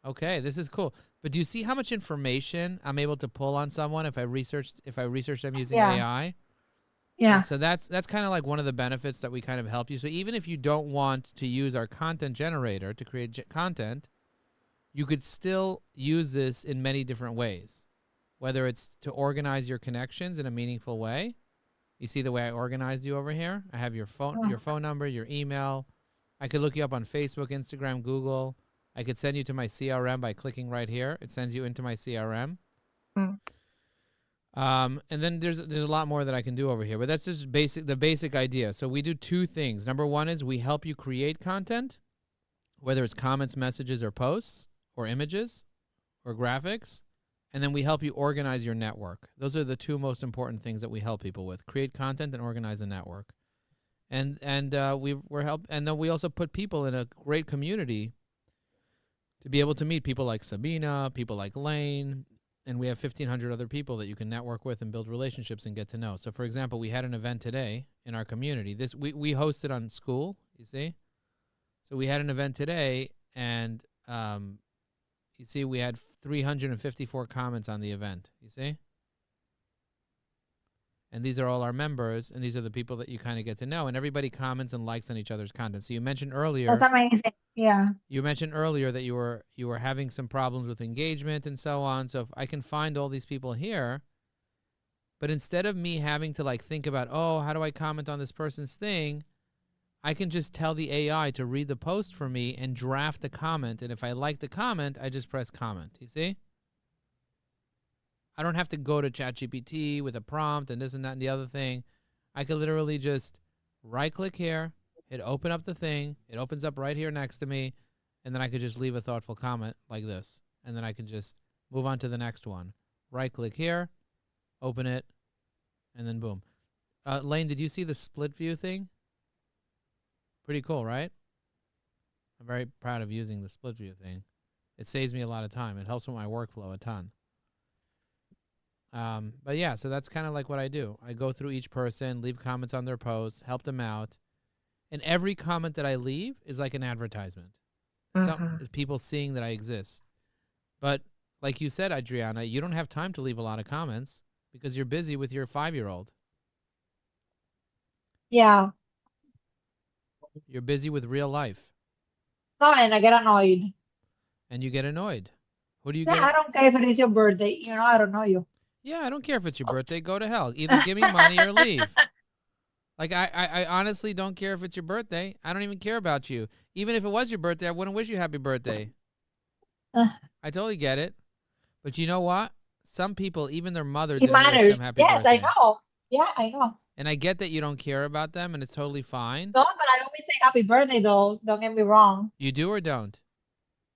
Okay, this is cool. But do you see how much information I'm able to pull on someone if I research them using AI? Yeah. And so that's kind of like one of the benefits that we kind of help you. So even if you don't want to use our content generator to create content, you could still use this in many different ways, whether it's to organize your connections in a meaningful way. You see the way I organized you over here? I have your phone number, your email. I could look you up on Facebook, Instagram, Google. I could send you to my CRM by clicking right here. It sends you into my CRM. And then there's a lot more that I can do over here, but that's just the basic idea. So we do two things. Number one is we help you create content, whether it's comments, messages, or posts, or images, or graphics. And then we help you organize your network. Those are the two most important things that we help people with: create content and organize a network. And then we also put people in a great community to be able to meet people like Sabina, people like Lane, and we have 1,500 other people that you can network with and build relationships and get to know. So, for example, we had an event today in our community. We hosted on School, you see? So we had an event today, and you see we had 354 comments on the event, you see? And these are all our members, and these are the people that you kind of get to know. And everybody comments and likes on each other's content. So you mentioned earlier. That's amazing. Yeah. You mentioned earlier that you were having some problems with engagement and so on. So if I can find all these people here, but instead of me having to like think about, oh, how do I comment on this person's thing, I can just tell the AI to read the post for me and draft the comment. And if I like the comment, I just press comment. You see? I don't have to go to ChatGPT with a prompt and this and that and the other thing. I could literally just right-click here, hit open up the thing. It opens up right here next to me, and then I could just leave a thoughtful comment like this. And then I can just move on to the next one. Right-click here, open it, and then boom. Lane, did you see the split view thing? Pretty cool, right? I'm very proud of using the split view thing. It saves me a lot of time. It helps with my workflow a ton. But yeah, so that's kind of like what I do. I go through each person, leave comments on their posts, help them out. And every comment that I leave is like an advertisement. Some people seeing that I exist. But like you said, Adriana, you don't have time to leave a lot of comments because you're busy with your 5-year-old. Yeah. You're busy with real life. No, and I get annoyed. And you get annoyed. Who do you Yeah, get? I don't care if it is your birthday. You know, I don't know you. Yeah, I don't care if it's your birthday. Go to hell. Either give me money or leave. Like, I honestly don't care if it's your birthday. I don't even care about you. Even if it was your birthday, I wouldn't wish you happy birthday. I totally get it. But you know what? Some people, even their mother, It didn't wish matters. them happy Yes, birthday. I know. Yeah, I know. And I get that you don't care about them, and it's totally fine. No, but I always say happy birthday, though. Don't get me wrong. You do or don't?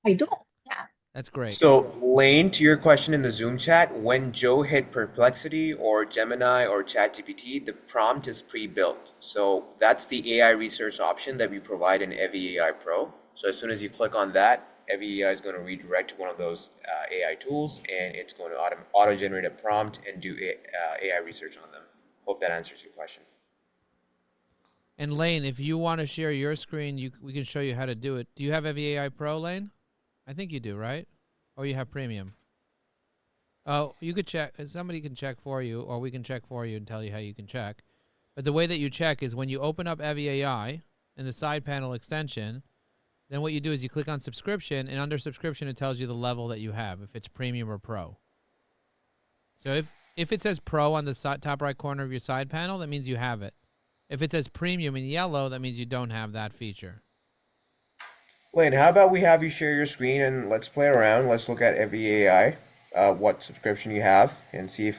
I do. Yeah. That's great. So, Lane, to your question in the Zoom chat, when Joe hit Perplexity or Gemini or ChatGPT, the prompt is pre-built. So that's the AI research option that we provide in Evi AI Pro. So as soon as you click on that, Evi AI is going to redirect to one of those AI tools, and it's going to auto-generate a prompt and do AI research on them. Hope that answers your question. And Lane, if you want to share your screen, we can show you how to do it. Do you have Evi AI Pro, Lane? I think you do, right? Or you have premium? Oh, you could check. Somebody can check for you, or we can check for you and tell you how you can check. But the way that you check is when you open up Evi AI in the side panel extension, then what you do is you click on subscription, and under subscription it tells you the level that you have, if it's premium or pro. So if it says pro on the top right corner of your side panel, that means you have it. If it says premium in yellow, that means you don't have that feature. Lane, how about we have you share your screen and let's play around. Let's look at Evi AI, what subscription you have, and see if we